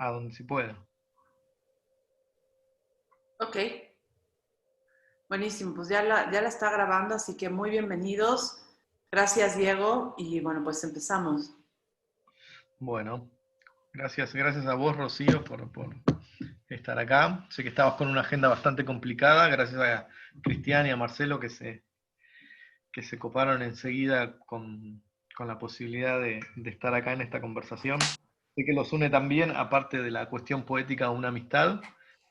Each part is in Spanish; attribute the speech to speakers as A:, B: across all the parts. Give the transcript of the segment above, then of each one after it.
A: a donde se pueda.
B: Ok, buenísimo, pues ya la está grabando, así que muy bienvenidos. Gracias, Diego, y bueno, pues empezamos.
A: Bueno, gracias a vos, Rocío, por estar acá. Sé que estabas con una agenda bastante complicada, gracias a Cristian y a Marcelo que se coparon enseguida con la posibilidad de estar acá en esta conversación. Sé que los une también, aparte de la cuestión poética, una amistad,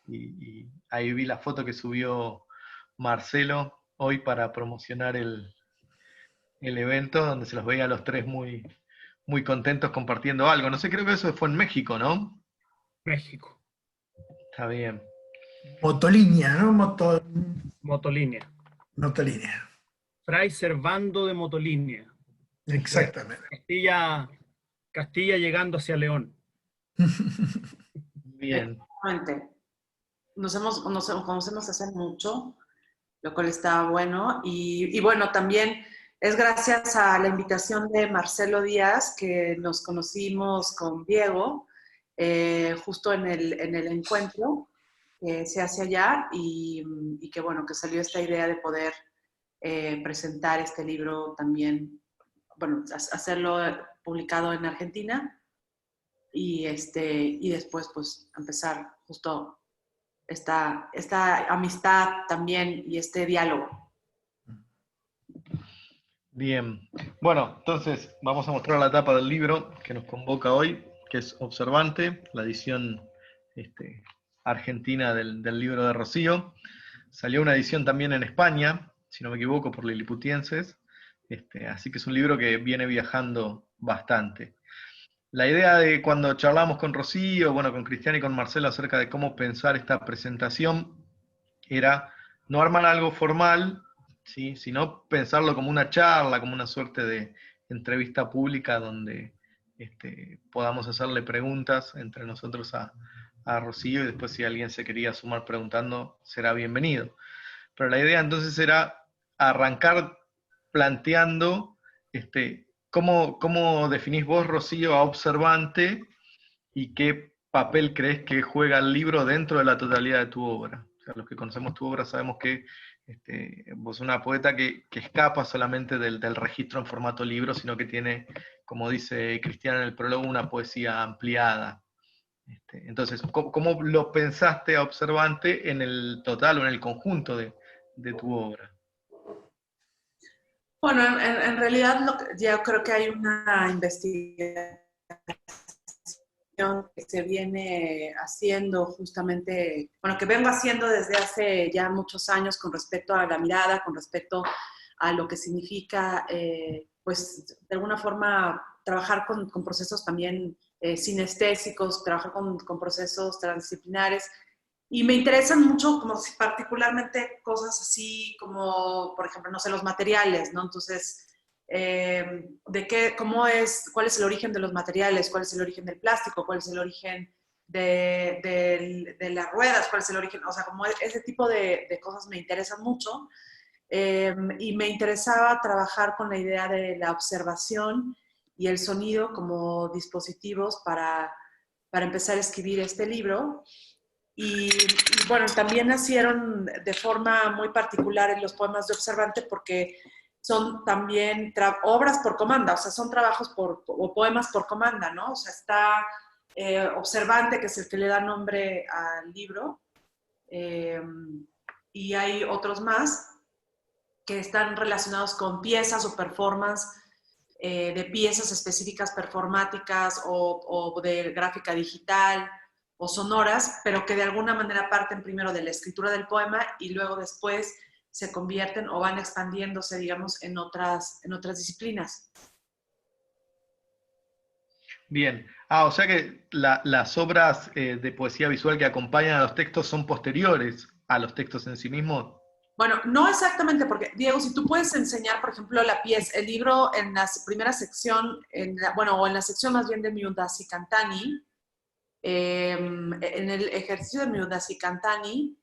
A: y ahí vi la foto que subió Marcelo hoy para promocionar el evento, donde se los veía a los tres muy contentos compartiendo algo. No sé, creo que eso fue en México, ¿no?
C: México.
A: Está bien.
D: Motolínea, ¿no?
C: Motolínea.
D: Motolínea.
C: Fray Servando de Motolínea.
D: Exactamente.
C: Castilla llegando hacia León.
A: Bien.
B: Exactamente. Nos conocemos hace mucho, lo cual está bueno. Y bueno, también es gracias a la invitación de Marcelo Díaz que nos conocimos con Diego, justo en el encuentro que se hace allá y que bueno, que salió esta idea de poder presentar este libro también, bueno, hacerlo publicado en Argentina y después pues empezar justo esta amistad también y este diálogo.
A: Bien. Bueno, entonces vamos a mostrar la tapa del libro que nos convoca hoy, que es Observante, la edición argentina del libro de Rocío. Salió una edición también en España, si no me equivoco, por Liliputienses. Así que es un libro que viene viajando bastante. La idea de cuando charlamos con Rocío, bueno, con Cristian y con Marcelo acerca de cómo pensar esta presentación, era no armar algo formal, ¿sí? Sino pensarlo como una charla, como una suerte de entrevista pública donde podamos hacerle preguntas entre nosotros a Rocío y después si alguien se quería sumar preguntando, será bienvenido. Pero la idea entonces era arrancar planteando cómo definís vos, Rocío, a observante y qué papel crees que juega el libro dentro de la totalidad de tu obra. O sea, los que conocemos tu obra sabemos que vos sos una poeta que escapa solamente del registro en formato libro, sino que tiene, como dice Cristian en el prólogo, una poesía ampliada. Entonces, ¿cómo lo pensaste a observante en el total o en el conjunto de tu obra?
B: Bueno, en realidad ya creo que hay una investigación que se viene haciendo justamente, bueno, que vengo haciendo desde hace ya muchos años con respecto a la mirada, con respecto a lo que significa, pues, de alguna forma trabajar con procesos también sinestésicos, trabajar con procesos transdisciplinares. Y me interesan mucho, como particularmente cosas así como, por ejemplo, no sé, los materiales, ¿no? Entonces, cuál es el origen de los materiales, cuál es el origen del plástico, cuál es el origen de las ruedas, cuál es el origen, o sea, como ese tipo de cosas me interesan mucho. Y me interesaba trabajar con la idea de la observación y el sonido como dispositivos para empezar a escribir este libro. Y bueno, también nacieron de forma muy particular en los poemas de Observante porque son también obras por comanda, o sea, son trabajos o poemas por comanda, ¿no? O sea, está Observante, que es el que le da nombre al libro, y hay otros más que están relacionados con piezas o performance de piezas específicas performáticas o de gráfica digital o sonoras, pero que de alguna manera parten primero de la escritura del poema y luego después se convierten o van expandiéndose, digamos, en otras disciplinas.
A: Bien. O sea que las obras de poesía visual que acompañan a los textos son posteriores a los textos en sí mismos.
B: Bueno, no exactamente, porque Diego, si tú puedes enseñar, por ejemplo, la pieza, el libro en la primera sección, o en la sección más bien de Miudasi Cantani, en el ejercicio de Miudasi Cantani,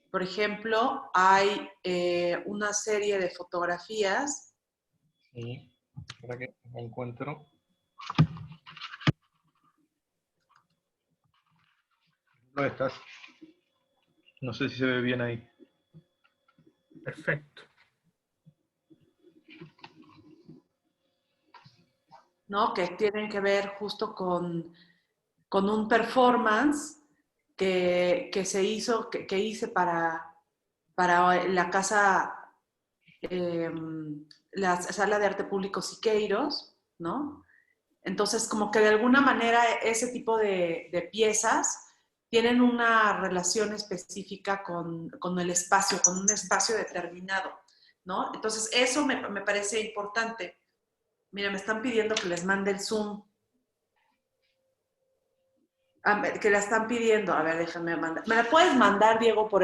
B: por ejemplo, hay una serie de fotografías.
A: Sí, para que me encuentro. Estás. No sé si se ve bien ahí.
C: Perfecto.
B: ¿No? Que tienen que ver justo con un performance que hice para la casa, la sala de arte público Siqueiros, ¿no? Entonces, como que de alguna manera ese tipo de piezas tienen una relación específica con el espacio, con un espacio determinado, ¿no? Entonces, eso me parece importante. Mira, me están pidiendo que les mande el Zoom. Que la están pidiendo. A ver, déjame mandar. ¿Me la puedes mandar, Diego, por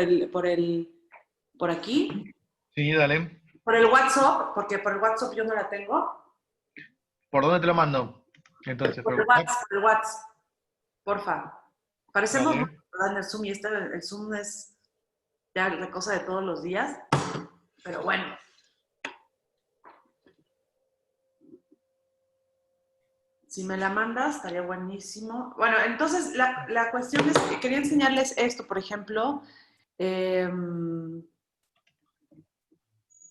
B: aquí?
A: Sí, dale.
B: Por el WhatsApp, porque por el WhatsApp yo no la tengo.
A: ¿Por dónde te lo mando? Entonces,
B: Por
A: por
B: el
A: WhatsApp.
B: WhatsApp, por el WhatsApp. Porfa. Parecemos
A: Dale.
B: mucho, ¿verdad? En el Zoom, y el Zoom es ya la cosa de todos los días. Pero bueno. Si me la mandas, estaría buenísimo. Bueno, entonces la cuestión es que quería enseñarles esto, por ejemplo.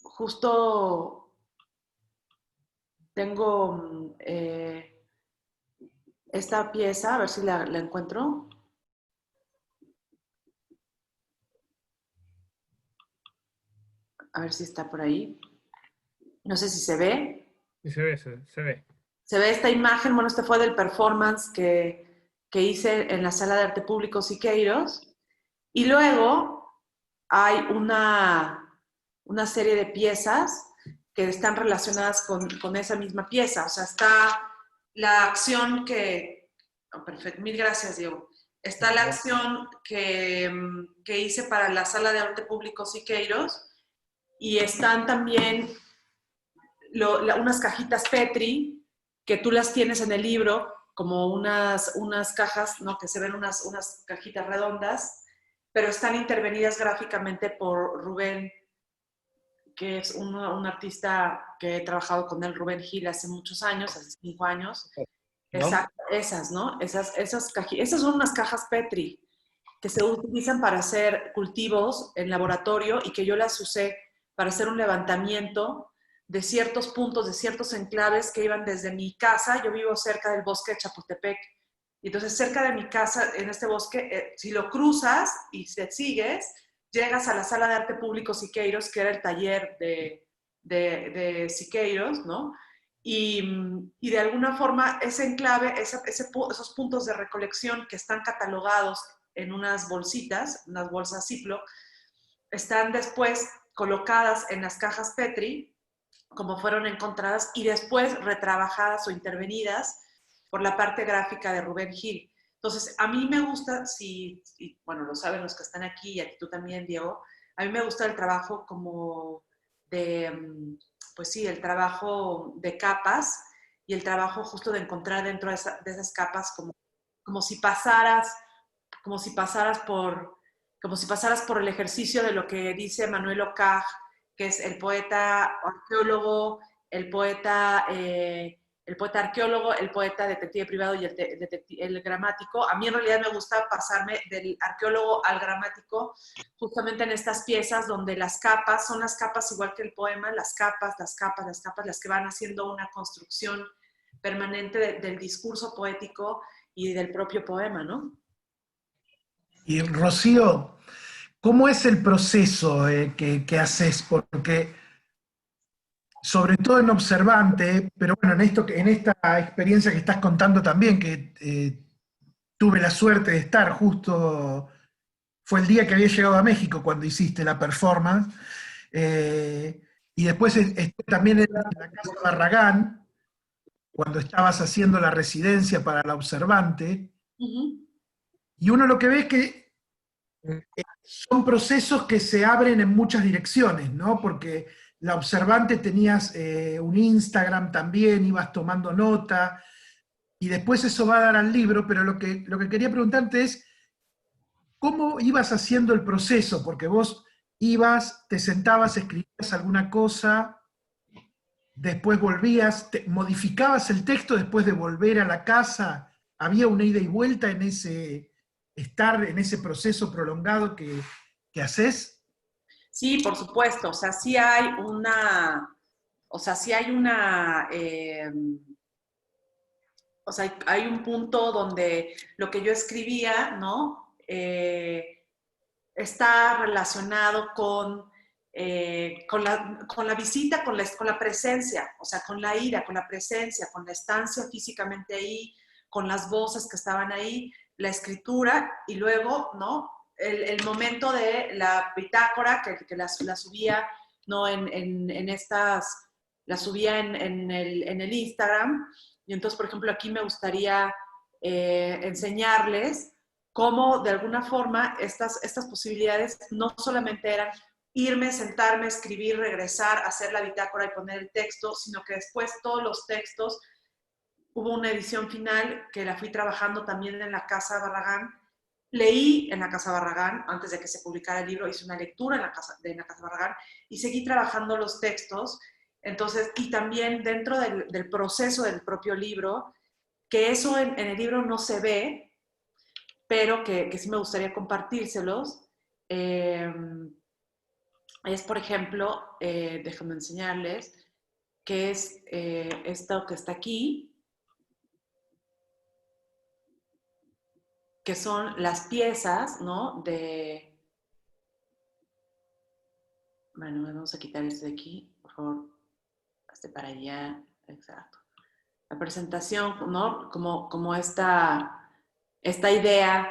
B: Justo tengo esta pieza, a ver si la encuentro. A ver si está por ahí. No sé si se ve.
C: Y se ve, se ve.
B: Se ve esta imagen, bueno, este fue del performance que hice en la Sala de Arte Público Siqueiros. Y luego hay una serie de piezas que están relacionadas con esa misma pieza. O sea, está la acción que... Oh, perfecto, mil gracias, Diego. Está la acción que hice para la Sala de Arte Público Siqueiros y están también unas cajitas Petri que tú las tienes en el libro, como unas cajas, ¿no? Que se ven unas cajitas redondas, pero están intervenidas gráficamente por Rubén, que es un artista que he trabajado con él, Rubén Gil, hace muchos años, hace 5 años.
A: ¿No?
B: Exacto, esas, ¿no? Esas son unas cajas Petri que se utilizan para hacer cultivos en laboratorio y que yo las usé para hacer un levantamiento de ciertos puntos, de ciertos enclaves que iban desde mi casa. Yo vivo cerca del bosque de Chapultepec. Y entonces, cerca de mi casa, en este bosque, si lo cruzas y te sigues, llegas a la Sala de Arte Público Siqueiros, que era el taller de Siqueiros, ¿no? Y de alguna forma ese enclave, esos puntos de recolección que están catalogados en unas bolsitas, unas bolsas Ziploc, están después colocadas en las cajas Petri, como fueron encontradas, y después retrabajadas o intervenidas por la parte gráfica de Rubén Gil. Entonces, a mí me gusta, bueno, lo saben los que están aquí, y aquí tú también, Diego, a mí me gusta el trabajo como pues sí, el trabajo de capas y el trabajo justo de encontrar dentro de esas capas como si pasaras por el ejercicio de lo que dice Manuel Ocag, que es el poeta arqueólogo, el poeta arqueólogo, el poeta detective privado y el gramático. A mí en realidad me gusta pasarme del arqueólogo al gramático justamente en estas piezas donde las capas son las capas igual que el poema, las capas, las que van haciendo una construcción permanente del discurso poético y del propio poema, ¿no?
D: Y Rocío, ¿cómo es el proceso que haces? Porque, sobre todo en Observante, pero bueno, en esta experiencia que estás contando también, que tuve la suerte de estar justo, fue el día que había llegado a México cuando hiciste la performance, y después estuve también en la Casa Barragán, cuando estabas haciendo la residencia para la Observante, y uno lo que ve es que son procesos que se abren en muchas direcciones, ¿no? Porque la Observante tenías un Instagram también, ibas tomando nota, y después eso va a dar al libro, pero lo que quería preguntarte es, ¿cómo ibas haciendo el proceso? Porque vos ibas, te sentabas, escribías alguna cosa, después volvías, modificabas el texto después de volver a la casa, ¿había una ida y vuelta en ese estar en ese proceso prolongado que haces?
B: Sí, por supuesto, o sea, sí hay una, o sea, hay un punto donde lo que yo escribía, ¿no? Está relacionado con la visita, con la presencia, o sea, con la ida, con la presencia, con la estancia físicamente ahí, con las voces que estaban ahí, la escritura y luego, ¿no? El momento de la bitácora que la subía, ¿no? La subía en el Instagram. Y entonces, por ejemplo, aquí me gustaría enseñarles cómo de alguna forma estas posibilidades no solamente eran irme, sentarme, escribir, regresar, hacer la bitácora y poner el texto, sino que después todos los textos, hubo una edición final que la fui trabajando también en la Casa Barragán. Leí en la Casa Barragán, antes de que se publicara el libro, hice una lectura en la Casa Barragán y seguí trabajando los textos. Entonces, y también dentro del proceso del propio libro, que eso en el libro no se ve, pero que sí me gustaría compartírselos. Es, por ejemplo, déjenme enseñarles, que es esto que está aquí, que son las piezas, ¿no? Bueno, vamos a quitar esto de aquí, por favor. Para allá, exacto. La presentación, ¿no? Como esta idea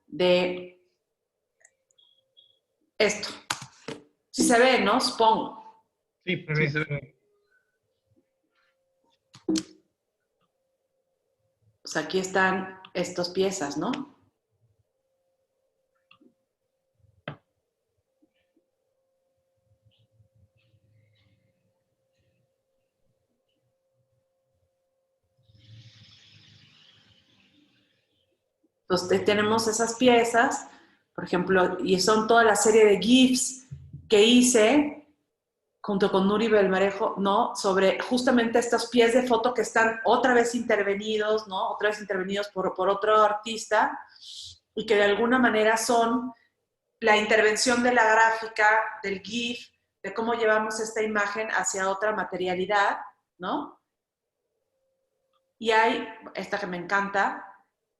B: de esto. Si se ve, ¿no? Supongo.
A: Sí, sí se ve.
B: O sea, aquí están estas piezas, ¿no? Entonces tenemos esas piezas, por ejemplo, y son toda la serie de GIFs que hice junto con Nuri Belmarejo, ¿no? Sobre justamente estos pies de foto que están otra vez intervenidos, ¿no? Otra vez intervenidos por otro artista y que de alguna manera son la intervención de la gráfica, del GIF, de cómo llevamos esta imagen hacia otra materialidad, ¿no? Y hay esta que me encanta,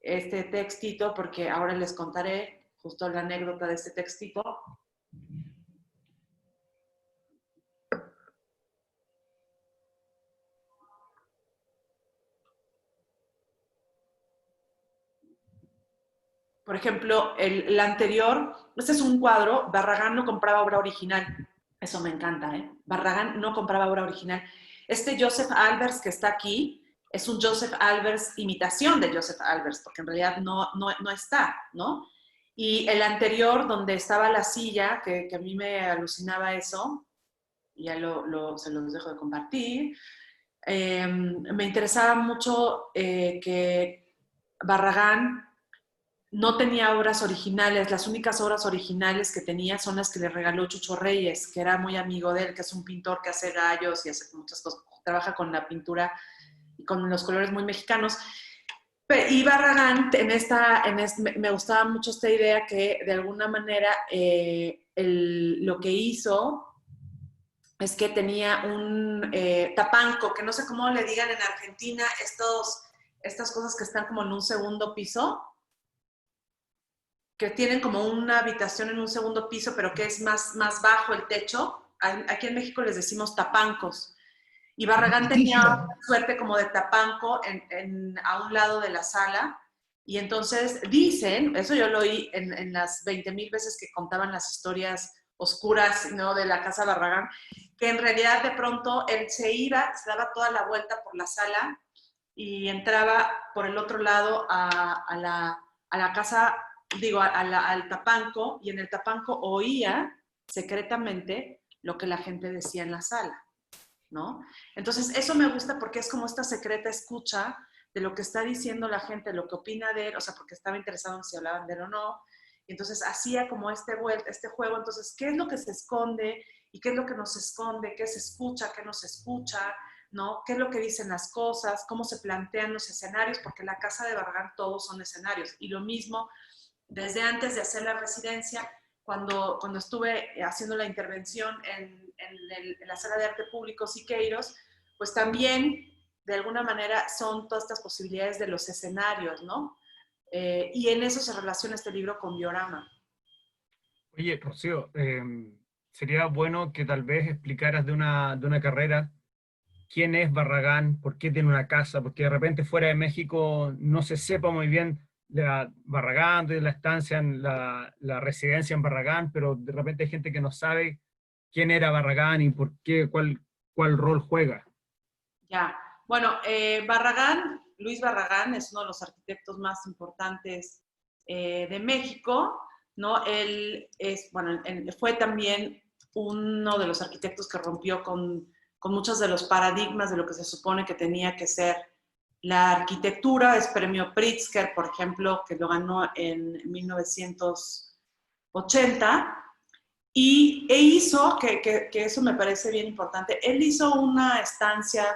B: este textito, porque ahora les contaré justo la anécdota de este textito. Por ejemplo, el anterior, este es un cuadro, Barragán no compraba obra original. Eso me encanta, ¿eh? Barragán no compraba obra original. Este Joseph Albers que está aquí es un Joseph Albers imitación de Joseph Albers, porque en realidad no está, ¿no? Y el anterior, donde estaba la silla, que a mí me alucinaba eso, y ya se los dejo de compartir, me interesaba mucho que Barragán no tenía obras originales, las únicas obras originales que tenía son las que le regaló Chucho Reyes, que era muy amigo de él, que es un pintor que hace gallos y hace muchas cosas, trabaja con la pintura y con los colores muy mexicanos. Y Barragán, me gustaba mucho esta idea que de alguna manera lo que hizo es que tenía un tapanco, que no sé cómo le digan en Argentina, estas cosas que están como en un segundo piso, que tienen como una habitación en un segundo piso, pero que es más bajo el techo. Aquí en México les decimos tapancos. Y Barragán tenía suerte como de tapanco a un lado de la sala. Y entonces dicen, eso yo lo oí en las 20,000 veces que contaban las historias oscuras, ¿no?, de la Casa Barragán, que en realidad de pronto él se daba toda la vuelta por la sala y entraba por el otro lado a la casa, digo, al tapanco, y en el tapanco oía secretamente lo que la gente decía en la sala, ¿no? Entonces, eso me gusta porque es como esta secreta escucha de lo que está diciendo la gente, lo que opina de él, o sea, porque estaba interesado en si hablaban de él o no. Y entonces hacía como este juego. Entonces, ¿qué es lo que se esconde? ¿Y qué es lo que no se esconde? ¿Qué se escucha? ¿Qué no se escucha? ¿No? ¿Qué es lo que dicen las cosas? ¿Cómo se plantean los escenarios? Porque en la Casa de Barragán todos son escenarios. Y lo mismo desde antes de hacer la residencia, cuando estuve haciendo la intervención en la Sala de Arte Público Siqueiros, pues también, de alguna manera, son todas estas posibilidades de los escenarios, ¿no? Y en eso se relaciona este libro con Biorama.
C: Oye, Rocío, sería bueno que tal vez explicaras de una carrera quién es Barragán, por qué tiene una casa, porque de repente fuera de México no se sepa muy bien de Barragán, de la estancia, en la residencia en Barragán, pero de repente hay gente que no sabe quién era Barragán y por qué, cuál rol juega.
B: Ya, bueno, Barragán, Luis Barragán es uno de los arquitectos más importantes de México, ¿no? Él es, bueno, fue también uno de los arquitectos que rompió con muchos de los paradigmas de lo que se supone que tenía que ser la arquitectura. Es premio Pritzker, por ejemplo, que lo ganó en 1980, e hizo, que eso me parece bien importante, él hizo una estancia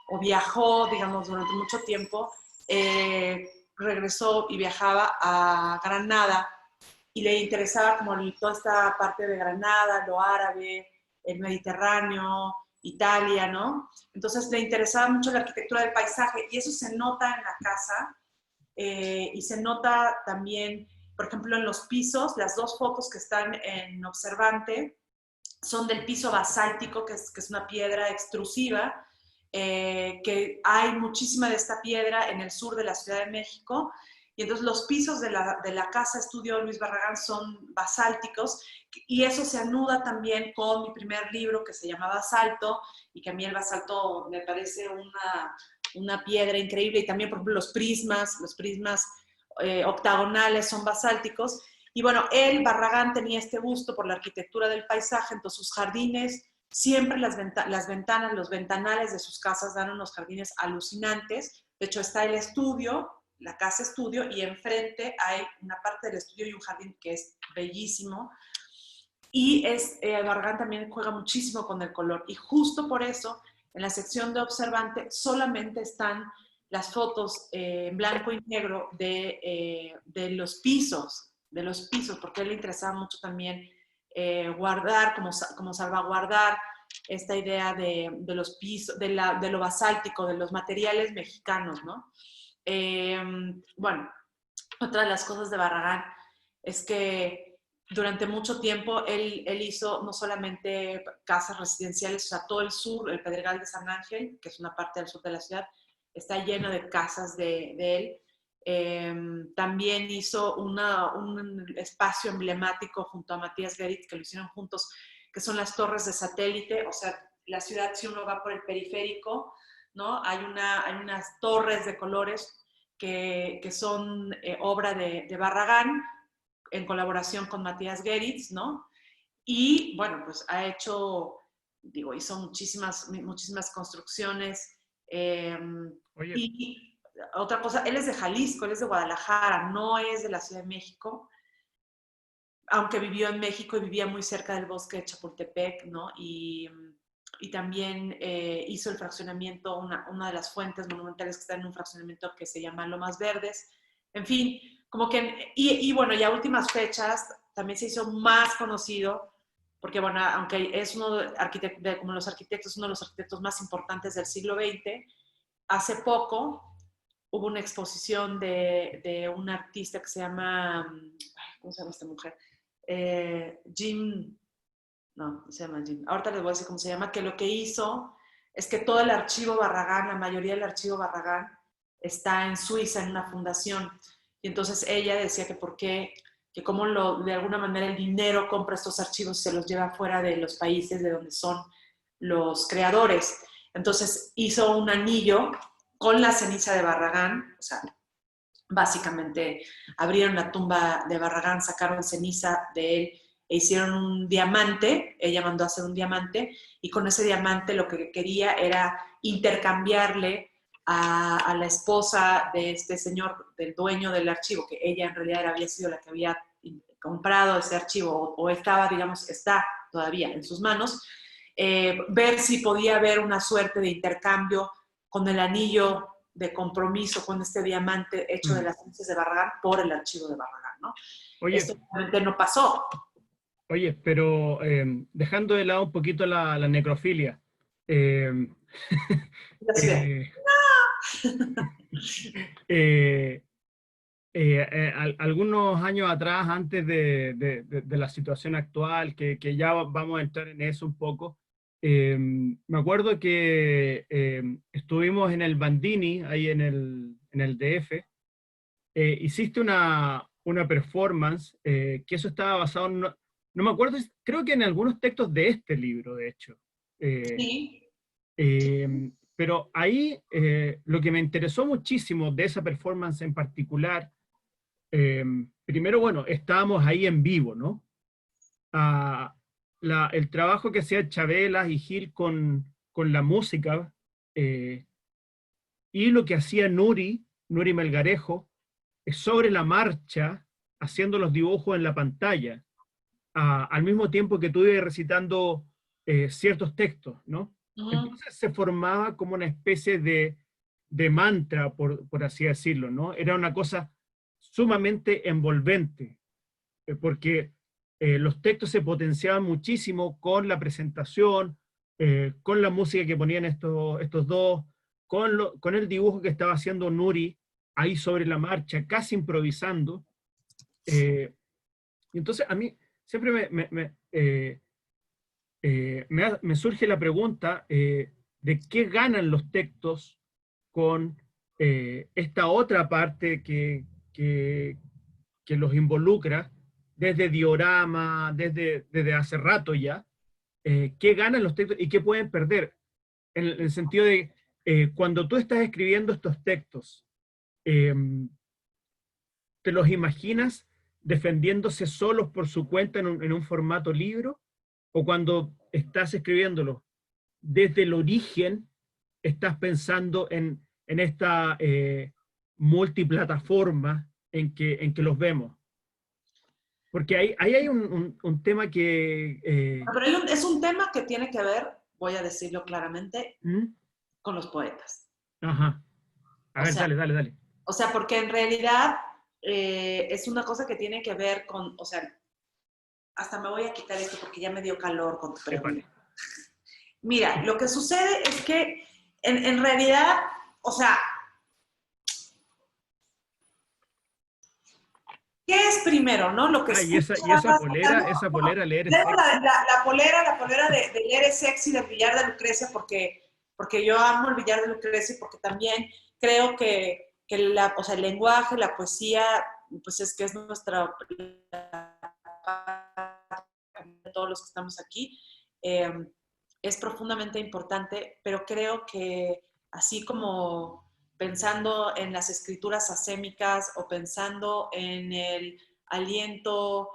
B: o viajó, digamos, durante mucho tiempo, regresó y viajaba a Granada y le interesaba como toda esta parte de Granada, lo árabe, el Mediterráneo, Italia, ¿no? Entonces le interesaba mucho la arquitectura del paisaje y eso se nota en la casa y se nota también, por ejemplo, en los pisos. Las dos fotos que están en Observante son del piso basáltico, que es una piedra extrusiva, que hay muchísima de esta piedra en el sur de la Ciudad de México. Y entonces los pisos de la casa estudio Luis Barragán son basálticos, y eso se anuda también con mi primer libro que se llama Basalto, y que a mí el basalto me parece una piedra increíble, y también, por ejemplo, los prismas octagonales son basálticos. Y bueno, Barragán, tenía este gusto por la arquitectura del paisaje, entonces sus jardines, siempre las ventanas, los ventanales de sus casas dan unos jardines alucinantes. De hecho, está el estudio, la casa estudio, y enfrente hay una parte del estudio y un jardín que es bellísimo. Y Barragán también juega muchísimo con el color, y justo por eso en la sección de Observante solamente están las fotos en blanco y negro de los pisos, porque a él le interesaba mucho también guardar, como salvaguardar esta idea de los pisos, de lo basáltico, de los materiales mexicanos, ¿no? Bueno, otra de las cosas de Barragán es que durante mucho tiempo él hizo no solamente casas residenciales, o sea, todo el sur, el Pedregal de San Ángel, que es una parte del sur de la ciudad, está lleno de casas de él. También hizo un espacio emblemático junto a Matías Geritz, que lo hicieron juntos, que son las torres de satélite. O sea, la ciudad, si uno va por el periférico, ¿no? Hay unas torres de colores que son obra de Barragán, en colaboración con Matías Geritz, ¿no? Y bueno, pues hizo muchísimas construcciones.
C: Oye,
B: Y otra cosa, él es de Jalisco, él es de Guadalajara, no es de la Ciudad de México, aunque vivió en México y vivía muy cerca del bosque de Chapultepec, ¿no? Y también hizo el fraccionamiento, una de las fuentes monumentales que está en un fraccionamiento que se llama Lomas Verdes. En fin, como que, y bueno, ya últimas fechas, también se hizo más conocido, porque bueno, aunque es uno como los arquitectos, uno de los arquitectos más importantes del siglo XX, hace poco hubo una exposición de un artista que se llama, ¿cómo se llama esta mujer? No se llama Jim, ahorita les voy a decir cómo se llama, que lo que hizo es que todo el archivo Barragán, la mayoría del archivo Barragán, está en Suiza, en una fundación. Y entonces ella decía que por qué, que cómo de alguna manera el dinero compra estos archivos y se los lleva fuera de los países de donde son los creadores. Entonces hizo un anillo con la ceniza de Barragán, o sea, básicamente abrieron la tumba de Barragán, sacaron ceniza de él e hicieron un diamante. Ella mandó a hacer un diamante, y con ese diamante lo que quería era intercambiarle a la esposa de este señor, del dueño del archivo, que ella en realidad había sido la que había comprado ese archivo, o estaba, digamos, está todavía en sus manos, ver si podía haber una suerte de intercambio con el anillo de compromiso con este diamante hecho de las cenizas de Barragán por el archivo de Barragán, ¿no?
C: Oye,
B: Esto realmente no pasó.
C: oye, pero dejando de lado un poquito la necrofilia, eh,
B: Así de,
C: eh, eh, algunos años atrás, antes de la situación actual, que ya vamos a entrar en eso un poco, me acuerdo que estuvimos en el Bandini, ahí en el DF, hiciste una performance, que eso estaba basado en, no me acuerdo, creo que en algunos textos de este libro, de hecho. Eh,
B: sí,
C: pero ahí lo que me interesó muchísimo de esa performance en particular, primero, bueno, estábamos ahí en vivo, ¿no? Ah, el trabajo que hacía Chabela y Gil con la música, eh, y lo que hacía Nuri Melgarejo, sobre la marcha, haciendo los dibujos en la pantalla, al mismo tiempo que tú ibas recitando ciertos textos, ¿no? Entonces se formaba como una especie de mantra, por así decirlo, ¿no? Era una cosa sumamente envolvente, porque los textos se potenciaban muchísimo con la presentación, con la música que ponían estos dos, con el dibujo que estaba haciendo Nuri ahí sobre la marcha, casi improvisando. Y entonces a mí siempre me surge la pregunta de qué ganan los textos con esta otra parte que los involucra desde diorama, desde hace rato ya, qué ganan los textos y qué pueden perder. En el sentido de, cuando tú estás escribiendo estos textos, eh, ¿te los imaginas defendiéndose solos por su cuenta en un formato libro? ¿O cuando estás escribiéndolos desde el origen, estás pensando en esta multiplataforma en que los vemos? Porque ahí hay un tema que...
B: pero es un tema que tiene que ver, voy a decirlo claramente,
C: ¿Mm?
B: con los poetas.
C: Ajá. A
B: O
C: ver,
B: sea,
C: dale.
B: O sea, porque en realidad es una cosa que tiene que ver con, o sea, hasta me voy a quitar esto porque ya me dio calor con tu pregunta. Mira, lo que sucede es que en realidad, o sea, ¿qué es primero, no? Lo que
C: Y
B: escuchas,
C: esa polera leer es
B: tengo
C: sexy.
B: la polera de leer es sexy del billar de Lucrecia porque yo amo el billar de Lucrecia y porque también creo que o sea, el lenguaje, la poesía, pues es que es nuestra, de todos los que estamos aquí, es profundamente importante, pero creo que así como pensando en las escrituras asémicas o pensando en el aliento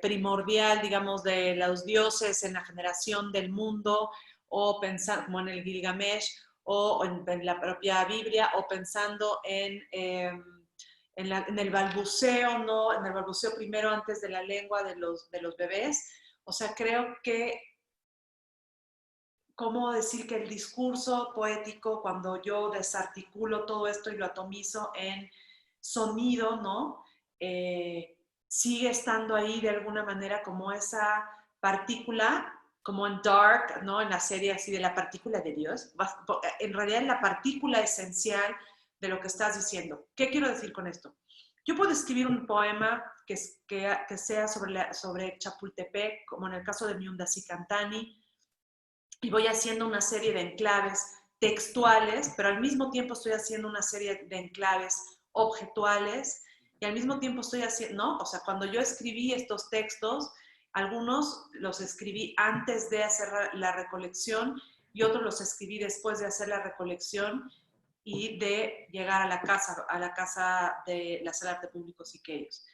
B: primordial, digamos, de los dioses en la generación del mundo, o pensando como en el Gilgamesh, o en la propia Biblia, o pensando en el balbuceo, ¿no? En el balbuceo primero antes de la lengua de los bebés. O sea, creo que, ¿cómo decir que el discurso poético, cuando yo desarticulo todo esto y lo atomizo en sonido, ¿no? Sigue estando ahí de alguna manera como esa partícula, como en Dark, ¿no? En la serie así de la partícula de Dios. En realidad es la partícula esencial de lo que estás diciendo. ¿Qué quiero decir con esto? Yo puedo escribir un poema que sea sobre Chapultepec, como en el caso de Miundasi Cantani, y voy haciendo una serie de enclaves textuales, pero al mismo tiempo estoy haciendo una serie de enclaves objetuales, y al mismo tiempo estoy haciendo, ¿no? O sea, cuando yo escribí estos textos, algunos los escribí antes de hacer la recolección y otros los escribí después de hacer la recolección y de llegar a la casa de la Sala de Arte Público Siqueiros.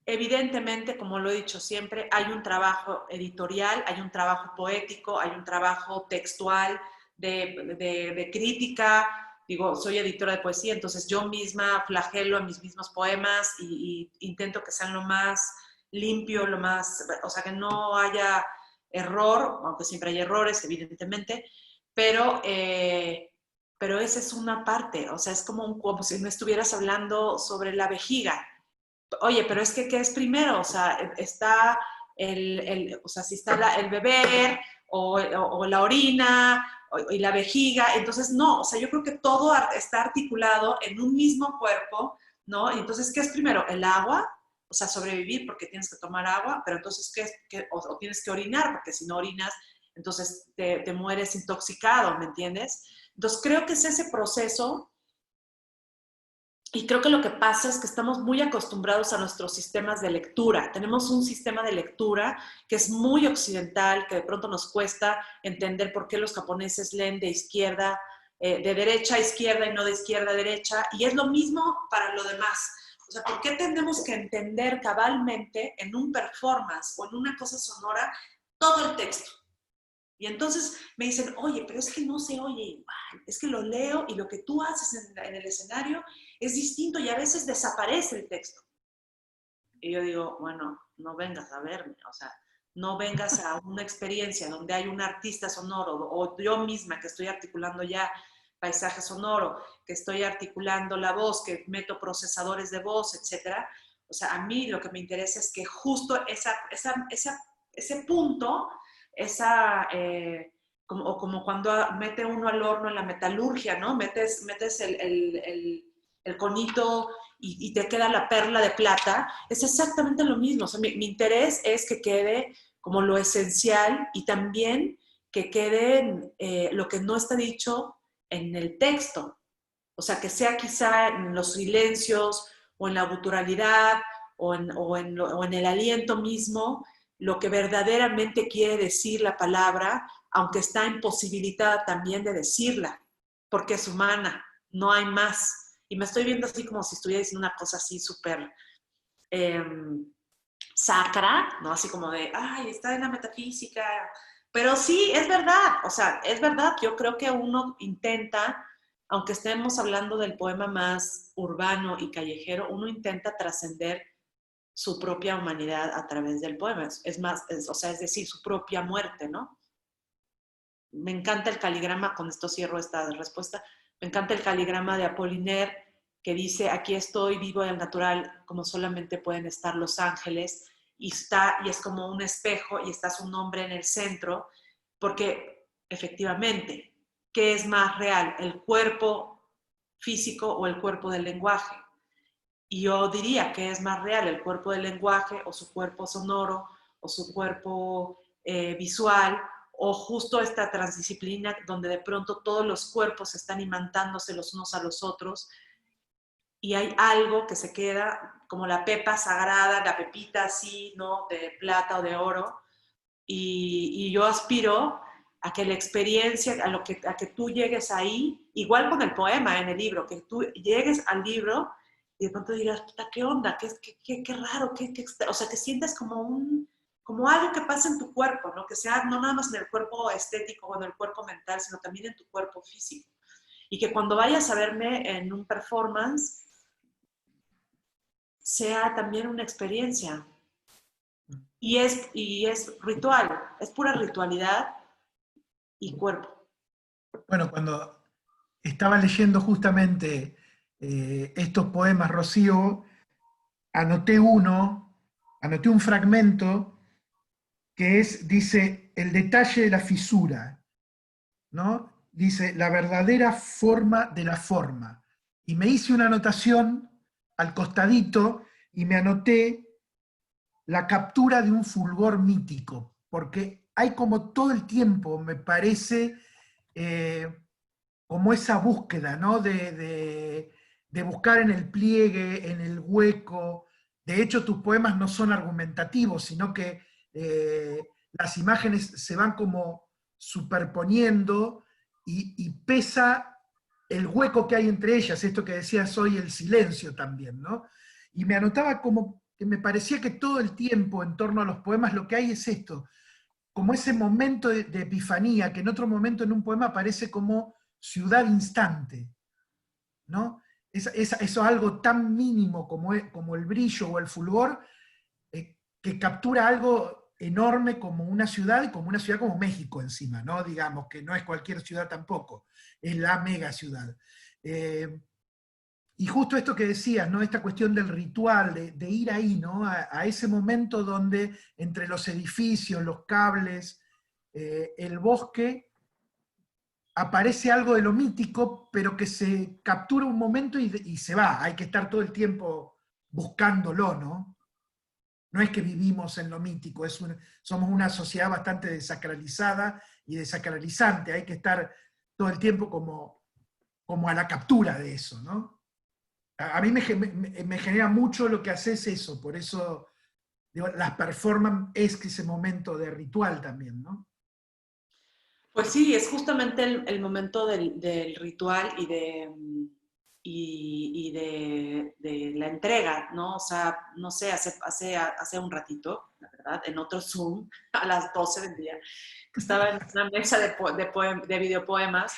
B: Evidentemente, como lo he dicho siempre, hay un trabajo editorial, hay un trabajo poético, hay un trabajo textual de crítica. Digo, soy editora de poesía, entonces yo misma flagelo en mis mismos poemas y intento que sean lo más limpio, lo más, o sea, que no haya error, aunque siempre hay errores, evidentemente, pero pero esa es una parte, o sea, es como si me estuvieras hablando sobre la vejiga. Oye, pero es que, ¿qué es primero? O sea, está o sea, si está el beber o la orina y la vejiga, entonces no, o sea, yo creo que todo está articulado en un mismo cuerpo, ¿no? Y entonces, ¿qué es primero? El agua, o sea, sobrevivir porque tienes que tomar agua, pero entonces, o tienes que orinar, porque si no orinas, entonces te mueres intoxicado, ¿me entiendes? Entonces, creo que es ese proceso. Y creo que lo que pasa es que estamos muy acostumbrados a nuestros sistemas de lectura. Tenemos un sistema de lectura que es muy occidental, que de pronto nos cuesta entender por qué los japoneses leen de izquierda, de derecha a izquierda y no de izquierda a derecha. Y es lo mismo para lo demás. O sea, ¿por qué tenemos que entender cabalmente en un performance o en una cosa sonora todo el texto? Y entonces me dicen, oye, pero es que no se oye igual, es que lo leo y lo que tú haces en el escenario es distinto y a veces desaparece el texto. Y yo digo, bueno, no vengas a verme, o sea, no vengas a una experiencia donde hay un artista sonoro o yo misma que estoy articulando ya paisaje sonoro, que estoy articulando la voz, que meto procesadores de voz, etcétera. O sea, a mí lo que me interesa es que justo ese punto, como cuando mete uno al horno en la metalurgia, ¿no? Metes el conito y te queda la perla de plata, es exactamente lo mismo. O sea, mi interés es que quede como lo esencial y también que quede lo que no está dicho en el texto. O sea, que sea quizá en los silencios o en la guturalidad o en el aliento mismo lo que verdaderamente quiere decir la palabra, aunque está imposibilitada también de decirla, porque es humana, no hay más. Y me estoy viendo así como si estuviera diciendo una cosa así súper sacra, ¿no? Así como de, ay, está en la metafísica. Pero sí, es verdad, o sea, es verdad, yo creo que uno intenta, aunque estemos hablando del poema más urbano y callejero, uno intenta trascender su propia humanidad a través del poema. Es más, o sea, es decir, su propia muerte, ¿no? Me encanta el caligrama, con esto cierro esta respuesta, me encanta el caligrama de Apollinaire que dice, aquí estoy vivo y al natural como solamente pueden estar los ángeles, y es como un espejo y está su nombre en el centro, porque efectivamente, ¿qué es más real? ¿El cuerpo físico o el cuerpo del lenguaje? Y yo diría que es más real el cuerpo del lenguaje o su cuerpo sonoro o su cuerpo visual o justo esta transdisciplina donde de pronto todos los cuerpos están imantándose los unos a los otros y hay algo que se queda como la pepa sagrada, la pepita así, ¿no? De plata o de oro. Y yo aspiro a que la experiencia, a que tú llegues ahí, igual con el poema en el libro, que tú llegues al libro y de pronto digas, puta, ¿qué onda? Qué raro, o sea, que sientas como algo que pasa en tu cuerpo, ¿no? Que sea no nada más en el cuerpo estético o en el cuerpo mental, sino también en tu cuerpo físico. Y que cuando vayas a verme en un performance, sea también una experiencia. Y es ritual, es pura ritualidad y cuerpo.
D: Bueno, cuando estaba leyendo justamente estos poemas, Rocío, anoté un fragmento que dice, el detalle de la fisura, ¿no? Dice, la verdadera forma de la forma. Y me hice una anotación al costadito y me anoté la captura de un fulgor mítico, porque hay como todo el tiempo, me parece, como esa búsqueda, ¿no? De buscar en el pliegue, en el hueco. De hecho, tus poemas no son argumentativos, sino que las imágenes se van como superponiendo y pesa el hueco que hay entre ellas, esto que decías hoy, el silencio también, ¿no? Y me anotaba como que me parecía que todo el tiempo en torno a los poemas lo que hay es esto, como ese momento de epifanía, que en otro momento en un poema aparece como ciudad instante, ¿no? Eso es algo tan mínimo como el brillo o el fulgor, que captura algo enorme como una ciudad y como una ciudad como México encima, ¿no? Digamos que no es cualquier ciudad tampoco, es la mega ciudad. Y justo esto que decías, ¿no? Esta cuestión del ritual, de ir ahí, ¿no? A ese momento donde entre los edificios, los cables, el bosque, aparece algo de lo mítico, pero que se captura un momento y se va. Hay que estar todo el tiempo buscándolo, ¿no? No es que vivimos en lo mítico, somos una sociedad bastante desacralizada y desacralizante. Hay que estar todo el tiempo como a la captura de eso, ¿no? A mí me genera mucho lo que haces eso, por eso digo, las performances es ese momento de ritual también, ¿no?
B: Pues sí, es justamente el momento del ritual de la entrega, ¿no? O sea, no sé, hace un ratito, la verdad, en otro Zoom, a las 12 del día, que estaba en una mesa de videopoemas,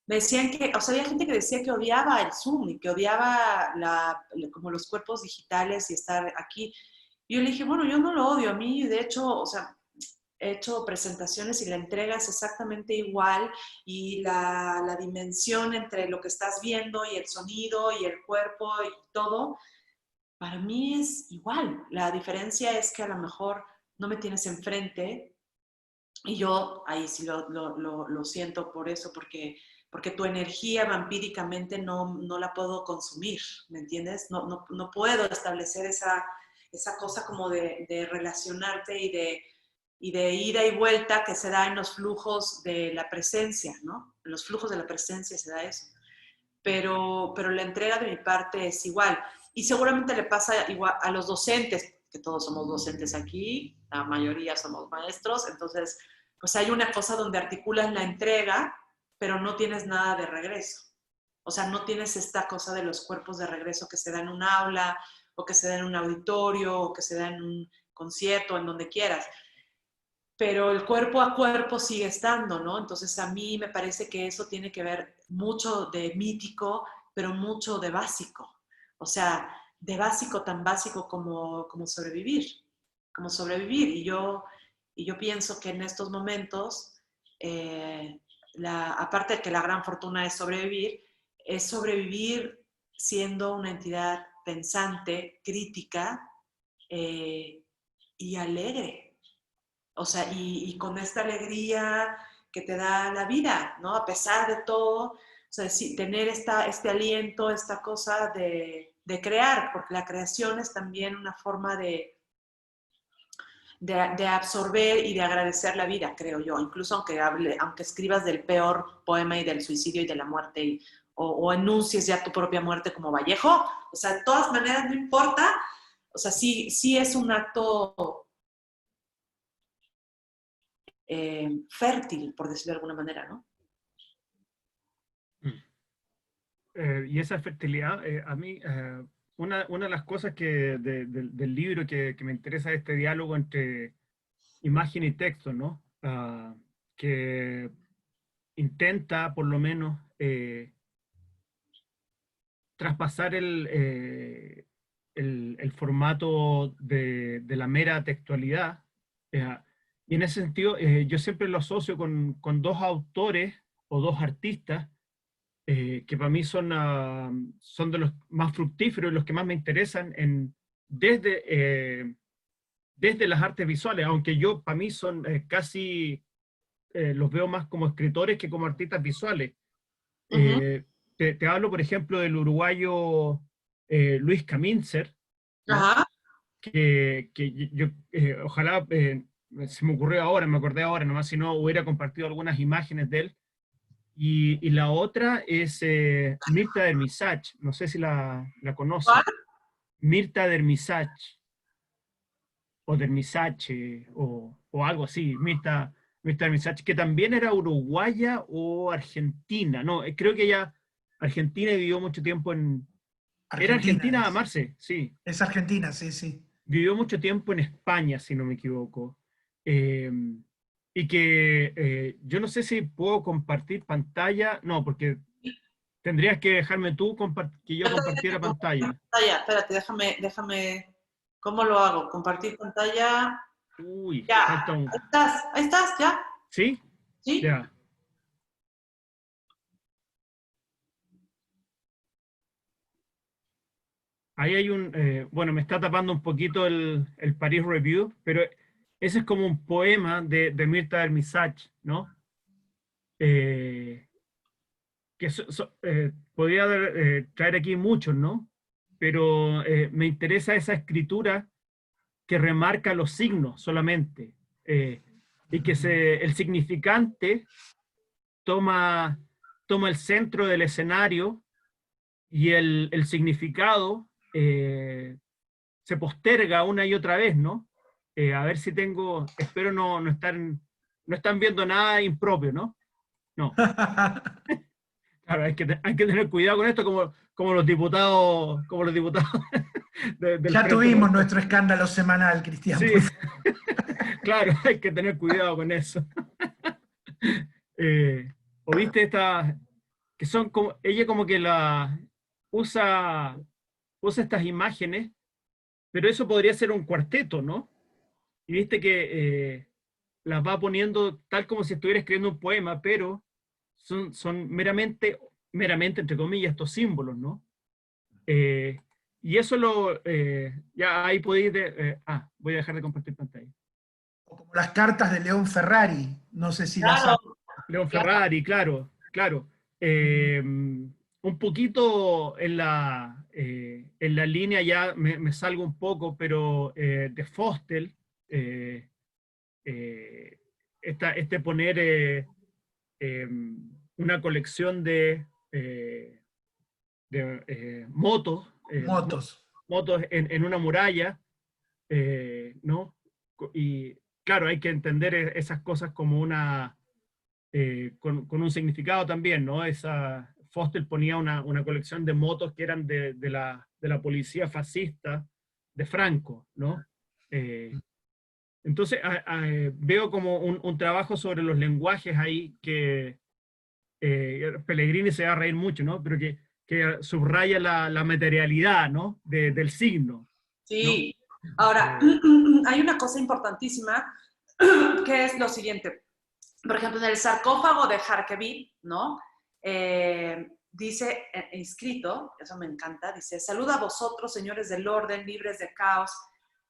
B: me decían que, o sea, había gente que decía que odiaba el Zoom y que odiaba como los cuerpos digitales y estar aquí. Y yo le dije, bueno, yo no lo odio, a mí, de hecho, o sea, he hecho presentaciones y la entrega es exactamente igual y la dimensión entre lo que estás viendo y el sonido y el cuerpo y todo, para mí es igual. La diferencia es que a lo mejor no me tienes enfrente y yo ahí sí lo siento por eso, porque tu energía vampíricamente no la puedo consumir, ¿me entiendes? No puedo establecer esa cosa como de relacionarte y de ida y vuelta que se da en los flujos de la presencia, ¿no? En los flujos de la presencia se da eso. Pero la entrega de mi parte es igual. Y seguramente le pasa igual a los docentes, que todos somos docentes aquí, la mayoría somos maestros, entonces pues hay una cosa donde articulas la entrega, pero no tienes nada de regreso. O sea, no tienes esta cosa de los cuerpos de regreso que se da en un aula, o que se da en un auditorio, o que se da en un concierto, en donde quieras. Pero el cuerpo a cuerpo sigue estando, ¿no? Entonces a mí me parece que eso tiene que ver mucho de mítico, pero mucho de básico. O sea, de básico, tan básico como sobrevivir, como sobrevivir. Y yo pienso que en estos momentos, aparte de que la gran fortuna es sobrevivir siendo una entidad pensante, crítica y alegre. O sea, y con esta alegría que te da la vida, ¿no? A pesar de todo, o sea, sí, tener este aliento, esta cosa de crear, porque la creación es también una forma de absorber y de agradecer la vida, creo yo. Incluso aunque escribas del peor poema y del suicidio y de la muerte, o enuncies ya tu propia muerte como Vallejo, o sea, de todas maneras, no importa, o sea, sí es un acto fértil, por decirlo de alguna manera, ¿no?
C: Y esa fertilidad, a mí, una de las cosas del libro que me interesa es este diálogo entre imagen y texto, ¿no? Que intenta, por lo menos, traspasar el formato de la mera textualidad. Y en ese sentido, yo siempre lo asocio con dos autores o dos artistas que para mí son de los más fructíferos y los que más me interesan desde las artes visuales, aunque para mí son casi, los veo más como escritores que como artistas visuales.
B: Uh-huh.
C: Te hablo, por ejemplo, del uruguayo Luis Camincer, ¿no?
B: Ajá.
C: Que yo ojalá, se me ocurrió ahora, me acordé ahora, nomás si no hubiera compartido algunas imágenes de él. Y la otra es Mirta Dermisach, no sé si la conoce.
B: ¿Cuál?
C: Mirta Dermisach, o Dermisach, o algo así, Mirta Dermisach, que también era uruguaya o argentina. No, creo que ella, argentina, y vivió mucho tiempo Era
D: Argentina
C: argentina,
D: es.
C: Marce, sí.
D: Es Argentina, sí, sí.
C: Vivió mucho tiempo en España, si no me equivoco. Eh, y que yo no sé si puedo compartir pantalla. No, porque tendrías que dejarme tú que yo compartiera pantalla.
B: Pantalla, espérate, déjame, ¿cómo lo hago? Compartir pantalla.
C: Uy,
B: Ya,
C: falta un...
B: ahí estás, ya.
C: ¿Sí?
B: ¿Sí?
C: Ya. Ahí hay un, bueno, me está tapando un poquito el Paris Review, pero ese es como un poema de Mirta Ermisach, ¿no? Eh, que podría traer aquí muchos, ¿no? Pero me interesa esa escritura que remarca los signos solamente, y que el significante toma, toma el centro del escenario y el significado se posterga una y otra vez, ¿no? A ver si tengo, espero no están viendo nada impropio, ¿no? No. Claro, hay que tener cuidado con esto como los diputados del
D: Ya
C: Frente
D: tuvimos
C: Popular.
D: nuestro escándalo semanal, Cristian,
C: Sí,
D: por favor.
C: claro, hay que tener cuidado con eso. Eh, ¿O viste esta, que son como, ella como que usa, usa estas imágenes, pero eso podría ser un cuarteto, ¿no? Y viste que las va poniendo tal como si estuviera escribiendo un poema, pero son meramente, entre comillas, estos símbolos, ¿no? Eh, y eso ya ahí podéis, voy a dejar de compartir pantalla.
D: Como las cartas de León Ferrari, no sé si las
B: Claro,
D: han...
C: León
B: claro.
C: Ferrari, claro, claro. Un poquito en la línea ya me salgo un poco, pero de Fostel, eh, eh, este poner eh, una colección de motos,
D: motos.
C: motos en una muralla, ¿no? Y claro, hay que entender esas cosas como con un significado también, ¿no? Foster ponía una colección de motos que eran de la policía fascista de Franco, ¿no? Entonces veo como un trabajo sobre los lenguajes ahí que Pellegrini se va a reír mucho, ¿no? Pero que subraya la materialidad, ¿no? Del signo, ¿no?
B: Sí. Ahora,
C: Eh,
B: hay una cosa importantísima que es lo siguiente. Por ejemplo, en el sarcófago de Harkeville, ¿no? Dice, inscrito, eso me encanta, dice, saluda a vosotros, señores del orden, libres de caos,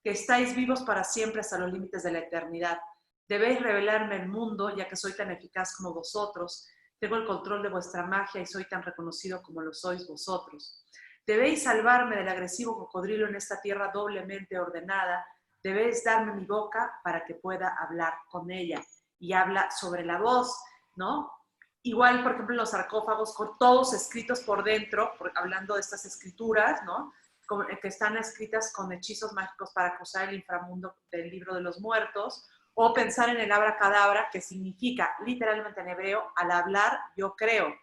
B: que estáis vivos para siempre hasta los límites de la eternidad. Debéis revelarme el mundo, ya que soy tan eficaz como vosotros. Tengo el control de vuestra magia y soy tan reconocido como lo sois vosotros. Debéis salvarme del agresivo cocodrilo en esta tierra doblemente ordenada. Debéis darme mi boca para que pueda hablar con ella. Y habla sobre la voz, ¿no? Igual, por ejemplo, los sarcófagos, con todos escritos por dentro, hablando de estas escrituras, ¿no? Que están escritas con hechizos mágicos para cruzar el inframundo del libro de los muertos, o pensar en el abracadabra, que significa literalmente en hebreo, al hablar yo creo.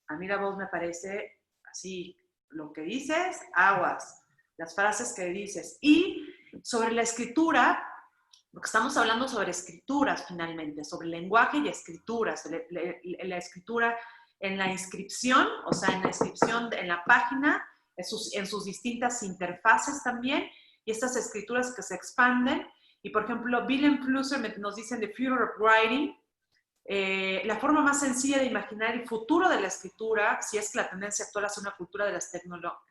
B: A mí la voz me parece así, lo que dices, aguas, las frases que dices. Y sobre la escritura, porque estamos hablando sobre escrituras finalmente, sobre lenguaje y escrituras, la escritura en la inscripción, o sea, en la inscripción en la página, en sus distintas interfaces también, y estas escrituras que se expanden. Y por ejemplo, Willem Flusser nos dice en The Future of Writing, la forma más sencilla de imaginar el futuro de la escritura, si es que la tendencia actual hacia una cultura de las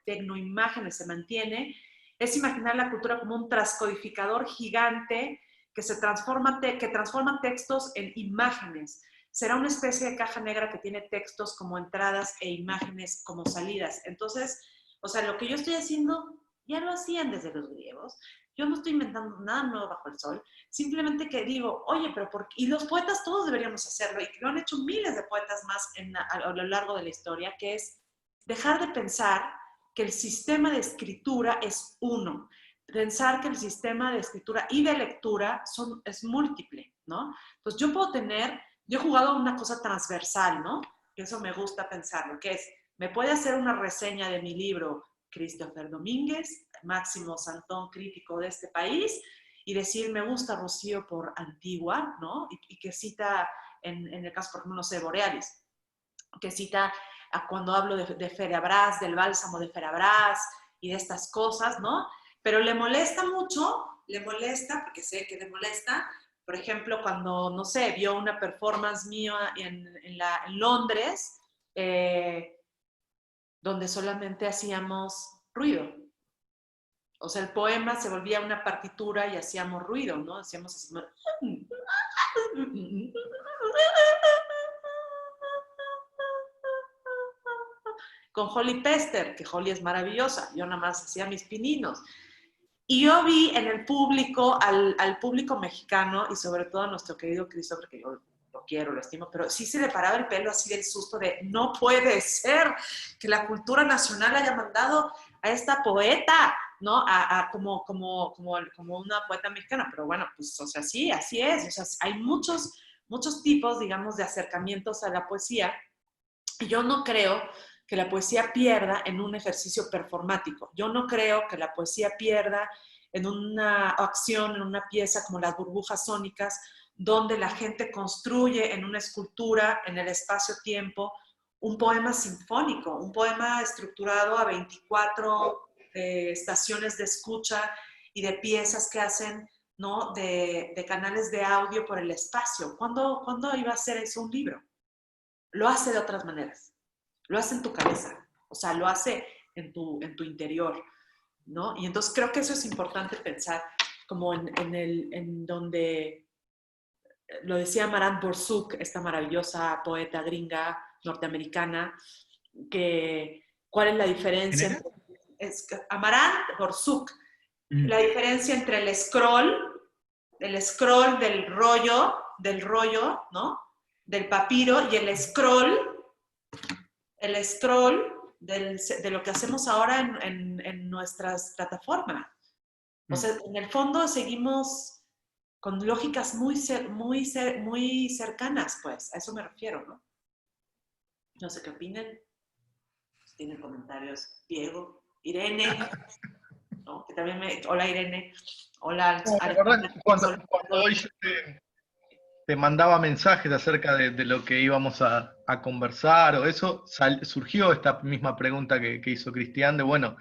B: tecnoimágenes se mantiene, es imaginar la cultura como un transcodificador gigante que transforma textos en imágenes. Será una especie de caja negra que tiene textos como entradas e imágenes como salidas. Entonces, o sea, lo que yo estoy haciendo ya lo hacían desde los griegos. Yo no estoy inventando nada nuevo bajo el sol. Simplemente que digo, oye, pero ¿por qué? Y los poetas todos deberíamos hacerlo, y lo han hecho miles de poetas más a lo largo de la historia, que es dejar de pensar que el sistema de escritura es uno, pensar que el sistema de escritura y de lectura es múltiple, ¿no? Entonces yo he jugado una cosa transversal, ¿no? Que eso me gusta pensarlo, que es, me puede hacer una reseña de mi libro Christopher Domínguez, máximo santón crítico de este país, y decir, me gusta Rocío por Antigua, ¿no? Y que cita, en el caso, por ejemplo, no sé, Borealis, que cita cuando hablo de Ferabrás, del bálsamo de Ferabrás y de estas cosas, ¿no? pero le molesta mucho, le molesta, porque sé que le molesta, por ejemplo, cuando, no sé, vio una performance mía en Londres, donde solamente hacíamos ruido. O sea, el poema se volvía una partitura y hacíamos ruido, ¿no? Hacíamos así. Con Holly Pester, que Holly es maravillosa, yo nada más hacía mis pininos. Y yo vi en el público, al público mexicano, y sobre todo a nuestro querido Christopher, que yo lo quiero, lo estimo, pero sí se le paraba el pelo así del susto de no puede ser que la cultura nacional haya mandado a esta poeta, ¿no? Como una poeta mexicana, pero bueno, pues, o sea, sí, así es, o sea, hay muchos tipos, digamos, de acercamientos a la poesía, y yo no creo que la poesía pierda en un ejercicio performático. Yo no creo que la poesía pierda en una acción, en una pieza como las burbujas sónicas, donde la gente construye en una escultura, en el espacio-tiempo, un poema sinfónico, un poema estructurado a 24 estaciones de escucha y de piezas que hacen, ¿no? de canales de audio por el espacio. ¿Cuándo iba a ser eso un libro? Lo hace de otras maneras. Lo hace en tu cabeza, o sea, lo hace en tu interior, ¿no? Y entonces creo que eso es importante pensar, como en donde, lo decía Amarant Borsuk, esta maravillosa poeta gringa norteamericana, que cuál es la diferencia entre, Amarant Borsuk, la diferencia entre el scroll del rollo, ¿no? Del papiro, y el scroll de lo que hacemos ahora en nuestras plataformas. O sea, en el fondo seguimos con lógicas muy cercanas, pues, a eso me refiero, ¿no? No sé qué opinen, si tienen comentarios. Diego, Irene, ¿no? Que también hola Irene, hola
A: Alejandra. Cuando hoy yo te mandaba mensajes acerca de lo que íbamos a conversar o eso, surgió esta misma pregunta que hizo Cristian, de bueno,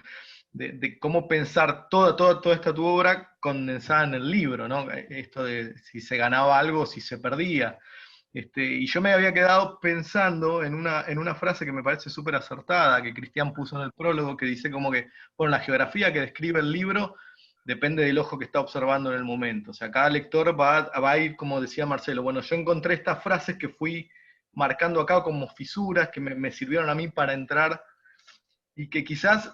A: de cómo pensar toda esta tu obra condensada en el libro, ¿no? Esto de si se ganaba algo, si se perdía. Y yo me había quedado pensando en una frase que me parece súper acertada, que Cristian puso en el prólogo, que dice como que, bueno, la geografía que describe el libro depende del ojo que está observando en el momento. O sea, cada lector va a ir, como decía Marcelo, bueno, yo encontré estas frases que fui marcando acá como fisuras, que me sirvieron a mí para entrar, y que quizás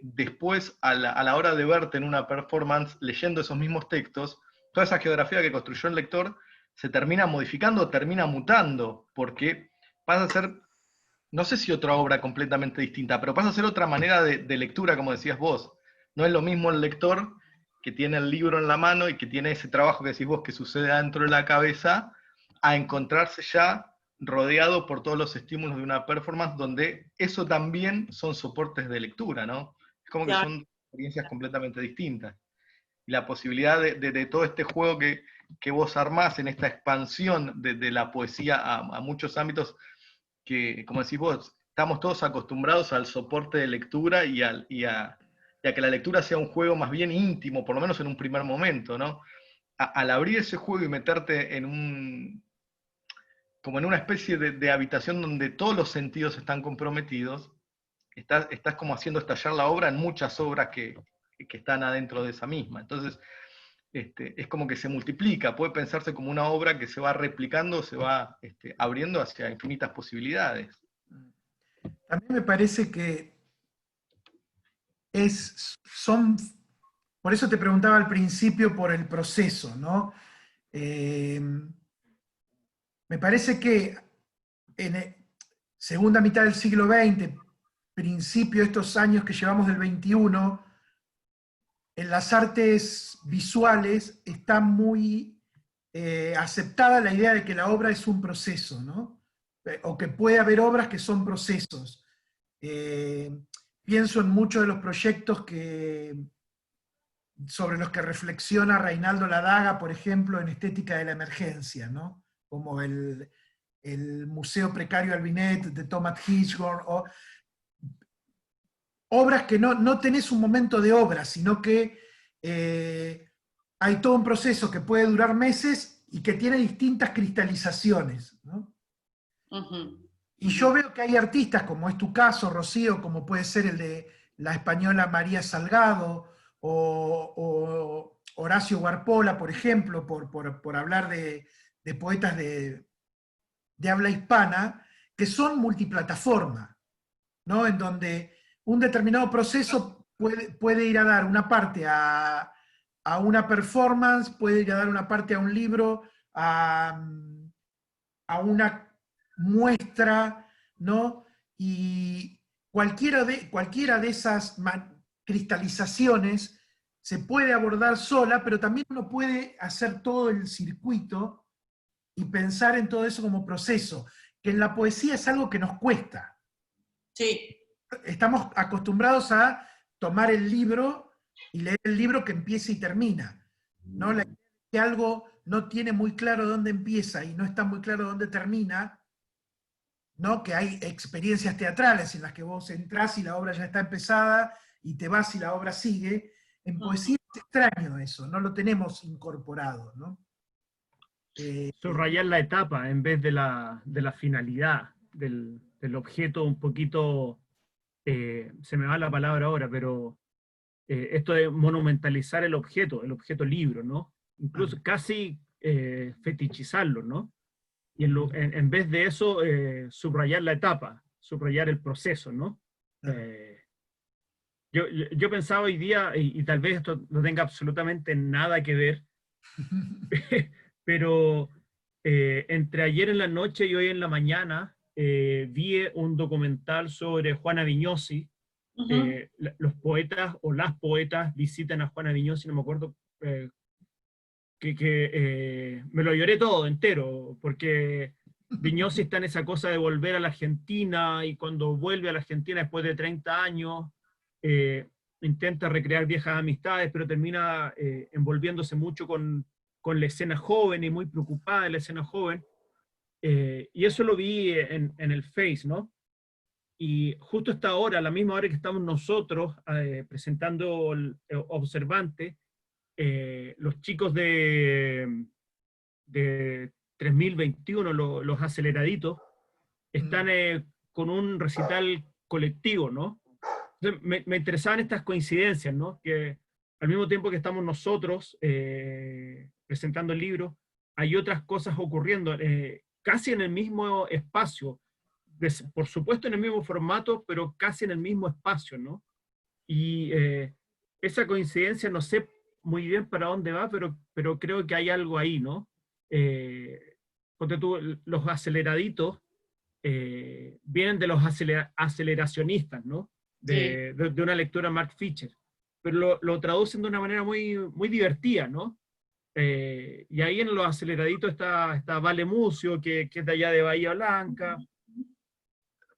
A: después, a la hora de verte en una performance, leyendo esos mismos textos, toda esa geografía que construyó el lector se termina modificando, termina mutando, porque pasa a ser, no sé si otra obra completamente distinta, pero pasa a ser otra manera de lectura, como decías vos. No es lo mismo el lector que tiene el libro en la mano y que tiene ese trabajo que decís vos que sucede dentro de la cabeza, a encontrarse ya rodeado por todos los estímulos de una performance, donde eso también son soportes de lectura, ¿no? Es como que son experiencias completamente distintas. Y la posibilidad de todo este juego que vos armás en esta expansión de la poesía a muchos ámbitos, que, como decís vos, estamos todos acostumbrados al soporte de lectura y a que la lectura sea un juego más bien íntimo, por lo menos en un primer momento, ¿no? Al abrir ese juego y meterte como en una especie de habitación donde todos los sentidos están comprometidos, estás como haciendo estallar la obra en muchas obras que están adentro de esa misma. Entonces, es como que se multiplica, puede pensarse como una obra que se va replicando, se va abriendo hacia infinitas posibilidades.
D: También me parece que por eso te preguntaba al principio por el proceso, ¿no? Me parece que en segunda mitad del siglo XX, principio de estos años que llevamos del XXI, en las artes visuales está muy aceptada la idea de que la obra es un proceso, ¿no? O que puede haber obras que son procesos. Pienso en muchos de los proyectos sobre los que reflexiona Reinaldo Ladaga, por ejemplo, en Estética de la Emergencia, ¿no? Como el Museo Precario Albinet de Thomas Hitchcock, obras que no tenés un momento de obra, sino que hay todo un proceso que puede durar meses y que tiene distintas cristalizaciones, ¿no? Y yo veo que hay artistas, como es tu caso, Rocío, como puede ser el de la española María Salgado, o Horacio Guarpola, por ejemplo, por hablar de poetas de habla hispana, que son multiplataforma, ¿no? En donde un determinado proceso puede ir a dar una parte a una performance, puede ir a dar una parte a un libro, a una muestra, ¿no? Y cualquiera de esas cristalizaciones se puede abordar sola, pero también uno puede hacer todo el circuito y pensar en todo eso como proceso, que en la poesía es algo que nos cuesta.
B: Sí.
D: Estamos acostumbrados a tomar el libro y leer el libro que empieza y termina, ¿no? La idea de que algo no tiene muy claro dónde empieza y no está muy claro dónde termina, ¿no? Que hay experiencias teatrales en las que vos entrás y la obra ya está empezada y te vas y la obra sigue. En poesía es extraño eso, no lo tenemos incorporado, ¿no?
C: Subrayar la etapa en vez de la finalidad del objeto un poquito, se me va la palabra ahora, pero esto de monumentalizar el objeto libro, ¿no? Incluso casi fetichizarlo, ¿no? Y en vez de eso, subrayar la etapa, subrayar el proceso, ¿no? Yo pensaba hoy día, y tal vez esto no tenga absolutamente nada que ver, pero entre ayer en la noche y hoy en la mañana vi un documental sobre Juana Viñosi. Los poetas o las poetas visitan a Juana Viñosi, no me acuerdo, me lo lloré todo entero, porque Viñosi está en esa cosa de volver a la Argentina, y cuando vuelve a la Argentina después de 30 años, intenta recrear viejas amistades, pero termina envolviéndose mucho con la escena joven y muy preocupada de la escena joven. Y eso lo vi en el Face, ¿no? Y justo esta hora, a la misma hora que estamos nosotros presentando el Observante, los chicos de 3021, los aceleraditos, están con un recital colectivo, ¿no? Entonces, me interesaban estas coincidencias, ¿no? Que al mismo tiempo que estamos nosotros presentando el libro, hay otras cosas ocurriendo, casi en el mismo espacio, por supuesto en el mismo formato, pero casi en el mismo espacio, ¿no? Y esa coincidencia no sé muy bien para dónde va, pero creo que hay algo ahí, ¿no? Ponte tú, los aceleraditos vienen de los aceleracionistas, ¿no? De una lectura de Mark Fisher, pero lo traducen de una manera muy, muy divertida, ¿no? Y ahí en los aceleraditos está Vale Mucio, que es de allá de Bahía Blanca,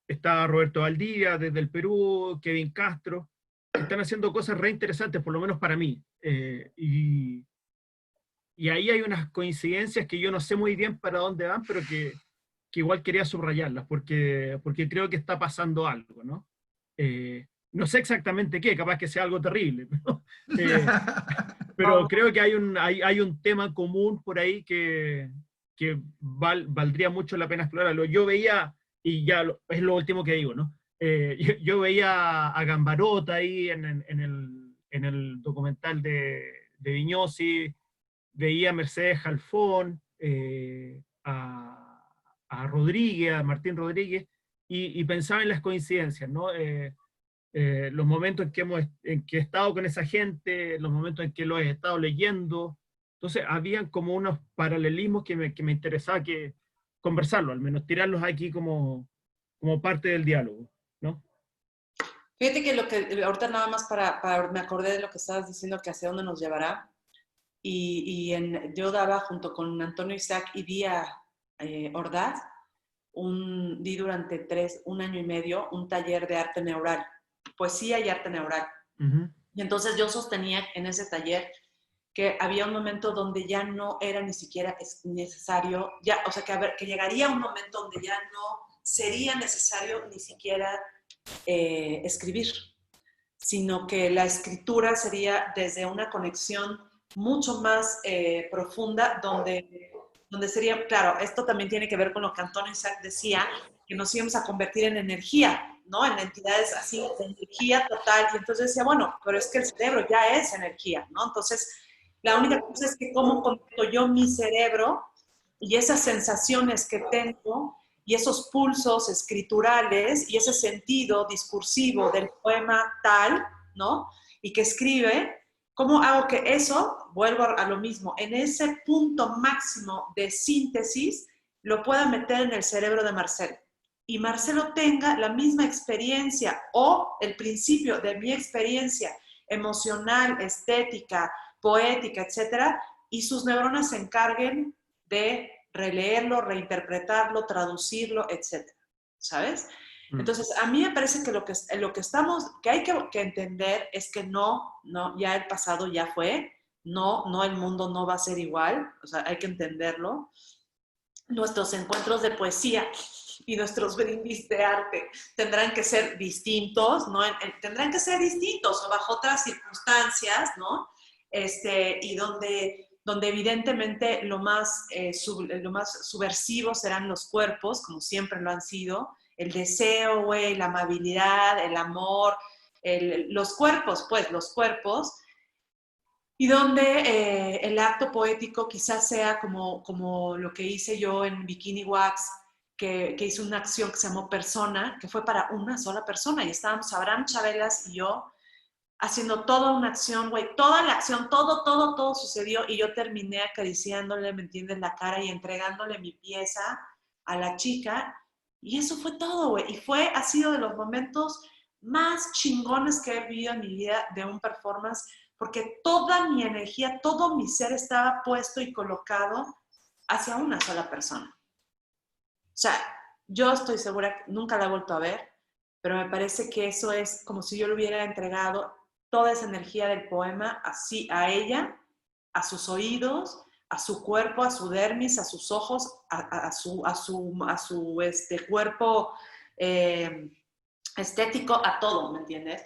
C: está Roberto Valdivia desde el Perú, Kevin Castro, que están haciendo cosas re interesantes, por lo menos para mí. Y ahí hay unas coincidencias que yo no sé muy bien para dónde van, pero que igual quería subrayarlas, porque creo que está pasando algo, ¿no? No sé exactamente qué, capaz que sea algo terrible, pero creo que hay un tema común por ahí que valdría mucho la pena explorarlo. Yo veía, y ya es lo último que digo, ¿no? Yo veía a Gambarota ahí en el documental de Viñosi, veía a Mercedes Jalfón, a Rodríguez, a Martín Rodríguez, y pensaba en las coincidencias, ¿no? Los momentos en que he estado con esa gente, los momentos en que lo he estado leyendo. Entonces, habían como unos paralelismos que me interesaba conversarlo, al menos tirarlos aquí como parte del diálogo, ¿no?
B: Fíjate que lo que ahorita nada más me acordé de lo que estabas diciendo, que hacia dónde nos llevará. Yo daba junto con Antonio Isaac y Día Ordaz, di durante un año y medio un taller de arte neural, poesía y arte neural. Y entonces yo sostenía en ese taller que había un momento donde ya no era ni siquiera necesario, o sea, que llegaría un momento donde ya no sería necesario ni siquiera escribir, sino que la escritura sería desde una conexión mucho más profunda, donde sería, claro, esto también tiene que ver con lo que Antonio Isaac decía, que nos íbamos a convertir en energía, ¿no? En entidades así, de energía total. Y entonces decía, bueno, pero es que el cerebro ya es energía, ¿no? Entonces, la única cosa es que cómo conecto yo mi cerebro y esas sensaciones que tengo y esos pulsos escriturales y ese sentido discursivo del poema tal, ¿no? Y que escribe, ¿cómo hago que eso, vuelvo a lo mismo, en ese punto máximo de síntesis, lo pueda meter en el cerebro de Marcelo? Y Marcelo tenga la misma experiencia o el principio de mi experiencia emocional, estética, poética, etcétera, y sus neuronas se encarguen de releerlo, reinterpretarlo, traducirlo, etcétera, ¿sabes? Entonces, a mí me parece que lo que hay que entender es que no, ya el pasado ya fue, no, el mundo no va a ser igual, o sea, hay que entenderlo. Nuestros encuentros de poesía y nuestros brindis de arte tendrán que ser distintos, ¿no? Tendrán que ser distintos o bajo otras circunstancias, ¿no? Y donde evidentemente lo más subversivo serán los cuerpos, como siempre lo han sido, el deseo, güey, la amabilidad, el amor, los cuerpos, y donde el acto poético quizás sea como lo que hice yo en Bikini Wax, que hice una acción que se llamó Persona, que fue para una sola persona, y estábamos Abraham Chabelas y yo haciendo toda una acción, güey, toda la acción, todo sucedió, y yo terminé acariciándole, ¿me entiendes?, la cara y entregándole mi pieza a la chica, y eso fue todo, güey, y ha sido de los momentos más chingones que he vivido en mi vida de un performance, porque toda mi energía, todo mi ser estaba puesto y colocado hacia una sola persona. O sea, yo estoy segura que nunca la he vuelto a ver, pero me parece que eso es como si yo le hubiera entregado toda esa energía del poema así a ella, a sus oídos, a su cuerpo, a su dermis, a sus ojos, a su cuerpo estético, a todo, ¿me entiendes?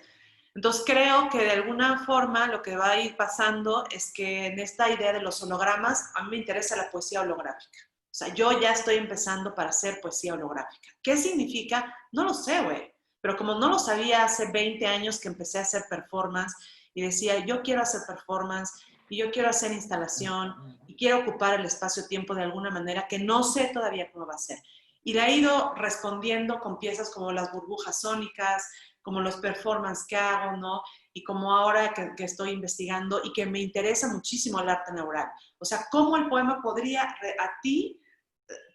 B: Entonces creo que de alguna forma lo que va a ir pasando es que en esta idea de los hologramas, a mí me interesa la poesía holográfica. O sea, yo ya estoy empezando para hacer poesía holográfica. ¿Qué significa? No lo sé, güey. Pero como no lo sabía hace 20 años que empecé a hacer performance y decía, yo quiero hacer performance y yo quiero hacer instalación y quiero ocupar el espacio-tiempo de alguna manera que no sé todavía cómo va a ser. Y le he ido respondiendo con piezas como las burbujas sónicas, como los performances que hago, ¿no? Y como ahora que estoy investigando y que me interesa muchísimo el arte neural. O sea, cómo el poema podría a ti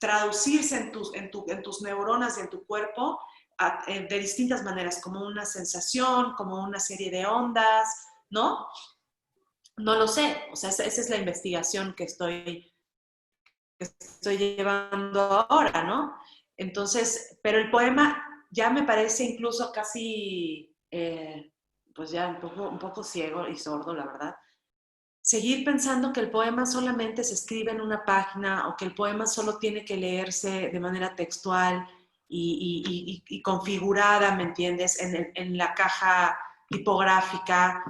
B: traducirse en tus neuronas y en tu cuerpo de distintas maneras, como una sensación, como una serie de ondas, ¿no? No lo sé, o sea, esa es la investigación que estoy llevando ahora, ¿no? Entonces, pero el poema ya me parece incluso casi, pues ya un poco ciego y sordo, la verdad. Seguir pensando que el poema solamente se escribe en una página o que el poema solo tiene que leerse de manera textual y configurada, ¿me entiendes?, en la caja tipográfica,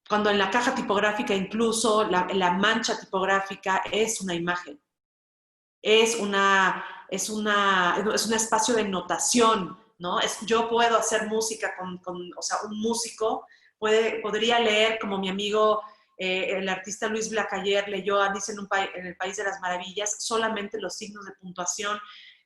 B: cuando en la caja tipográfica incluso la mancha tipográfica es una imagen, es un espacio de notación, ¿no? Yo puedo hacer música o sea, un músico podría leer, como mi amigo el artista Luis Blacayer leyó Alice en el País de las Maravillas, solamente los signos de puntuación,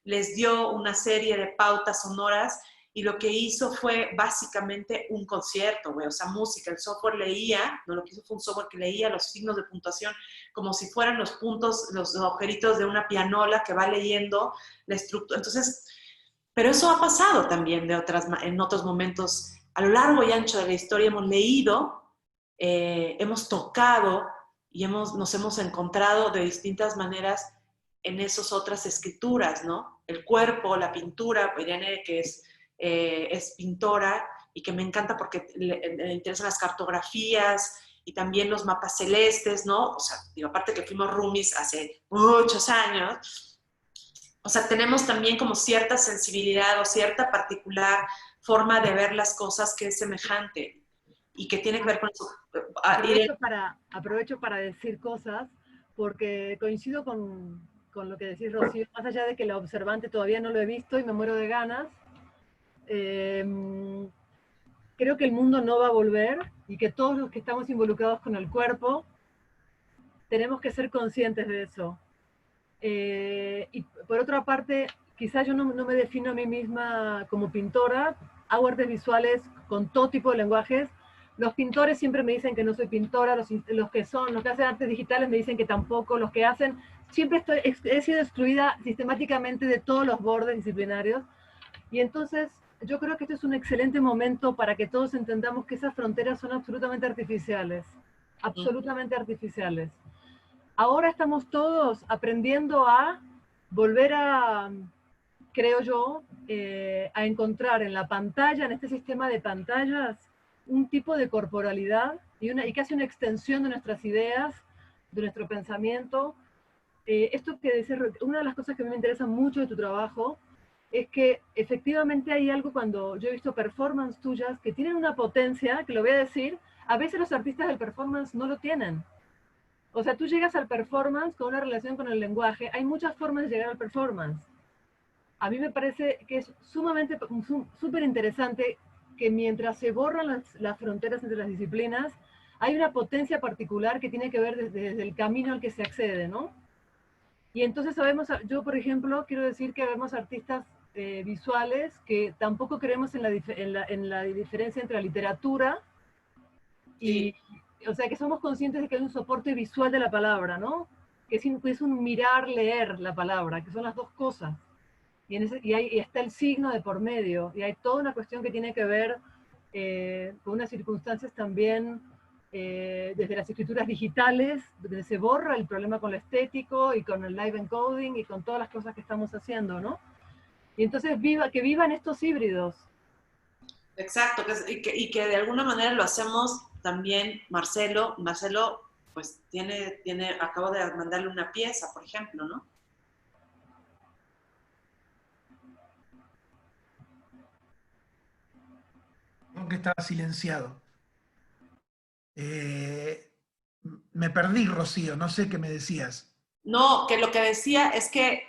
B: les dio una serie de pautas sonoras y lo que hizo fue básicamente un concierto, güey, o sea, música. El software leía, no, lo que hizo fue un software que leía los signos de puntuación como si fueran los puntos, los agujeritos de una pianola que va leyendo la estructura. Entonces, pero eso ha pasado también en otros momentos. A lo largo y ancho de la historia hemos leído, hemos tocado y nos hemos encontrado de distintas maneras en esas otras escrituras, ¿no? El cuerpo, la pintura, Irene, que es pintora y que me encanta porque le interesan las cartografías y también los mapas celestes, ¿no? O sea, digo, aparte que fuimos roomies hace muchos años, o sea, tenemos también como cierta sensibilidad o cierta particular forma de ver las cosas que es semejante. y que tiene que ver con eso.
E: Aprovecho para decir cosas, porque coincido con lo que decís, Rocío, más allá de que la observante todavía no lo he visto y me muero de ganas. Creo que el mundo no va a volver y que todos los que estamos involucrados con el cuerpo tenemos que ser conscientes de eso. Y por otra parte, quizás yo no me defino a mí misma como pintora, hago artes visuales con todo tipo de lenguajes. Los pintores siempre me dicen que no soy pintora, los que hacen artes digitales me dicen que tampoco, los que hacen, he sido excluida sistemáticamente de todos los bordes disciplinarios. Y entonces yo creo que este es un excelente momento para que todos entendamos que esas fronteras son absolutamente artificiales, absolutamente artificiales. Ahora estamos todos aprendiendo a volver a, creo yo, a encontrar en la pantalla, en este sistema de pantallas, un tipo de corporalidad y casi una extensión de nuestras ideas, de nuestro pensamiento. Esto que decís, una de las cosas que a mí me interesa mucho de tu trabajo es que efectivamente hay algo cuando yo he visto performance tuyas que tienen una potencia, que lo voy a decir, a veces los artistas del performance no lo tienen. O sea, tú llegas al performance con una relación con el lenguaje, hay muchas formas de llegar al performance. A mí me parece que es sumamente, súper interesante que mientras se borran las fronteras entre las disciplinas, hay una potencia particular que tiene que ver desde el camino al que se accede, ¿no? Y entonces sabemos, yo por ejemplo, quiero decir que vemos artistas visuales que tampoco creemos en la diferencia entre la literatura y,
B: Sí.
E: o sea, que somos conscientes de que hay un soporte visual de la palabra, ¿no? Que es un mirar, leer la palabra, que son las dos cosas. Y está el signo de por medio, y hay toda una cuestión que tiene que ver con unas circunstancias también desde las escrituras digitales, donde se borra el problema con lo estético y con el live encoding y con todas las cosas que estamos haciendo, ¿no? Y entonces que vivan estos híbridos.
B: Exacto, y que de alguna manera lo hacemos también Marcelo, pues acabo de mandarle una pieza, por ejemplo, ¿no?
D: Que estaba silenciado. Me perdí, Rocío, no sé qué me decías.
B: No, que lo que decía es que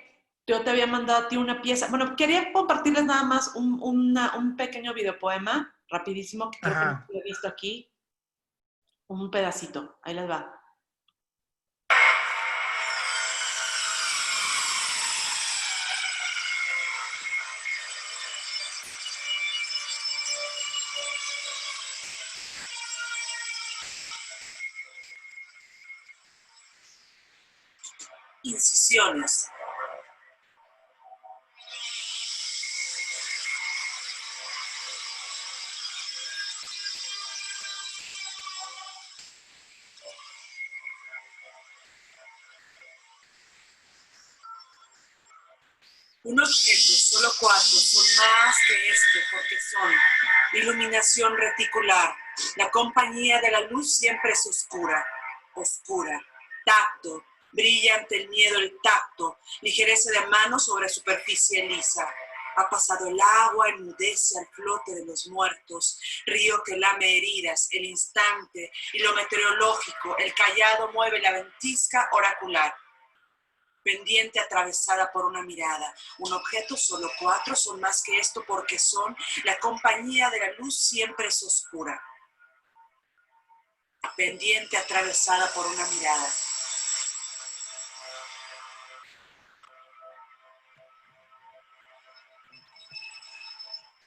B: yo te había mandado a ti una pieza. Bueno, quería compartirles nada más un pequeño videopoema, rapidísimo, que creo que no lo he visto aquí. Un pedacito, ahí les va. Incisiones. Un objeto, solo 4, son más que este, porque son iluminación reticular. La compañía de la luz siempre es oscura, oscura. Tacto, brilla ante el miedo el tacto, ligereza de mano sobre superficie lisa. Ha pasado el agua, enmudece al flote de los muertos, río que lame heridas, el instante y lo meteorológico, el callado mueve la ventisca oracular. Pendiente atravesada por una mirada. Un objeto, solo 4, son más que esto porque son. La compañía de la luz siempre es oscura. Pendiente atravesada por una mirada.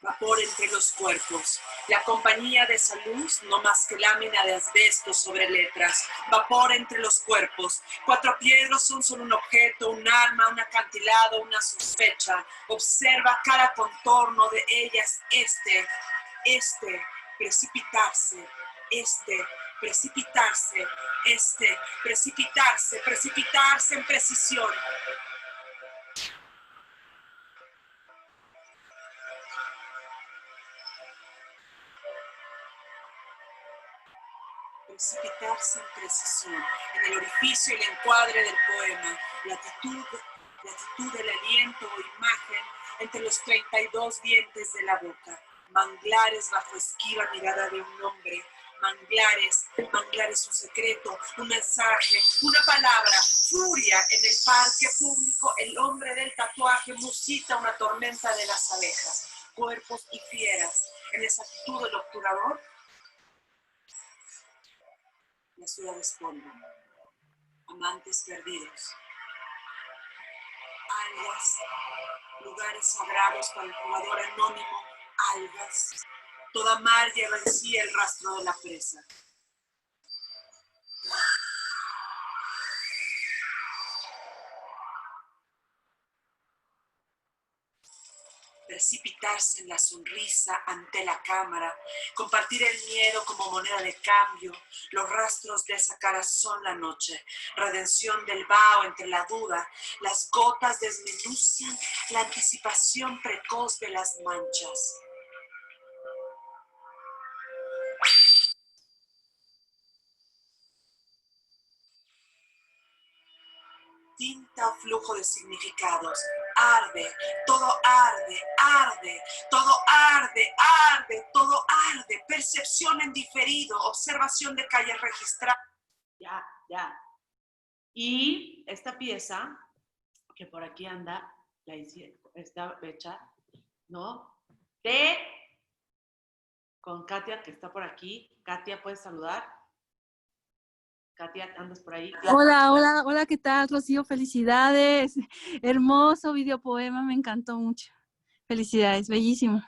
B: Vapor entre los cuerpos. La compañía de esa luz, no más que lámina de asbesto sobre letras. Vapor entre los cuerpos. 4 piedras son solo un objeto, un arma, un acantilado, una sospecha. Observa cada contorno de ellas. Precipitarse. Precipitarse en precisión. Precipitarse en precisión, en el orificio y el encuadre del poema, latitud del aliento o imagen entre los 32 dientes de la boca, manglares bajo esquiva mirada de un hombre, Manglares, manglares un secreto, un mensaje, una palabra, furia en el parque público, el hombre del tatuaje musita una tormenta de las abejas, cuerpos y fieras, en esa actitud del obturador, la ciudad es polvo, amantes perdidos, algas, lugares sagrados para el jugador anónimo, algas. Toda mar lleva en sí el rastro de la presa. Precipitarse en la sonrisa ante la cámara, compartir el miedo como moneda de cambio. Los rastros de esa cara son la noche, redención del vaho entre la duda. Las gotas desmenuzan la anticipación precoz de las manchas. Tinta o flujo de significados. Arde, todo arde, arde, todo arde, arde, todo arde. Percepción en diferido, observación de calles registradas. Ya, ya. Y esta pieza, que por aquí anda, está hecha, ¿no? Con Katia, que está por aquí. Katia, ¿puedes saludar? Katia, ¿andas por ahí?
F: Hola, hola, hola, ¿qué tal, Rocío? Felicidades. Hermoso videopoema, me encantó mucho. Felicidades, bellísimo.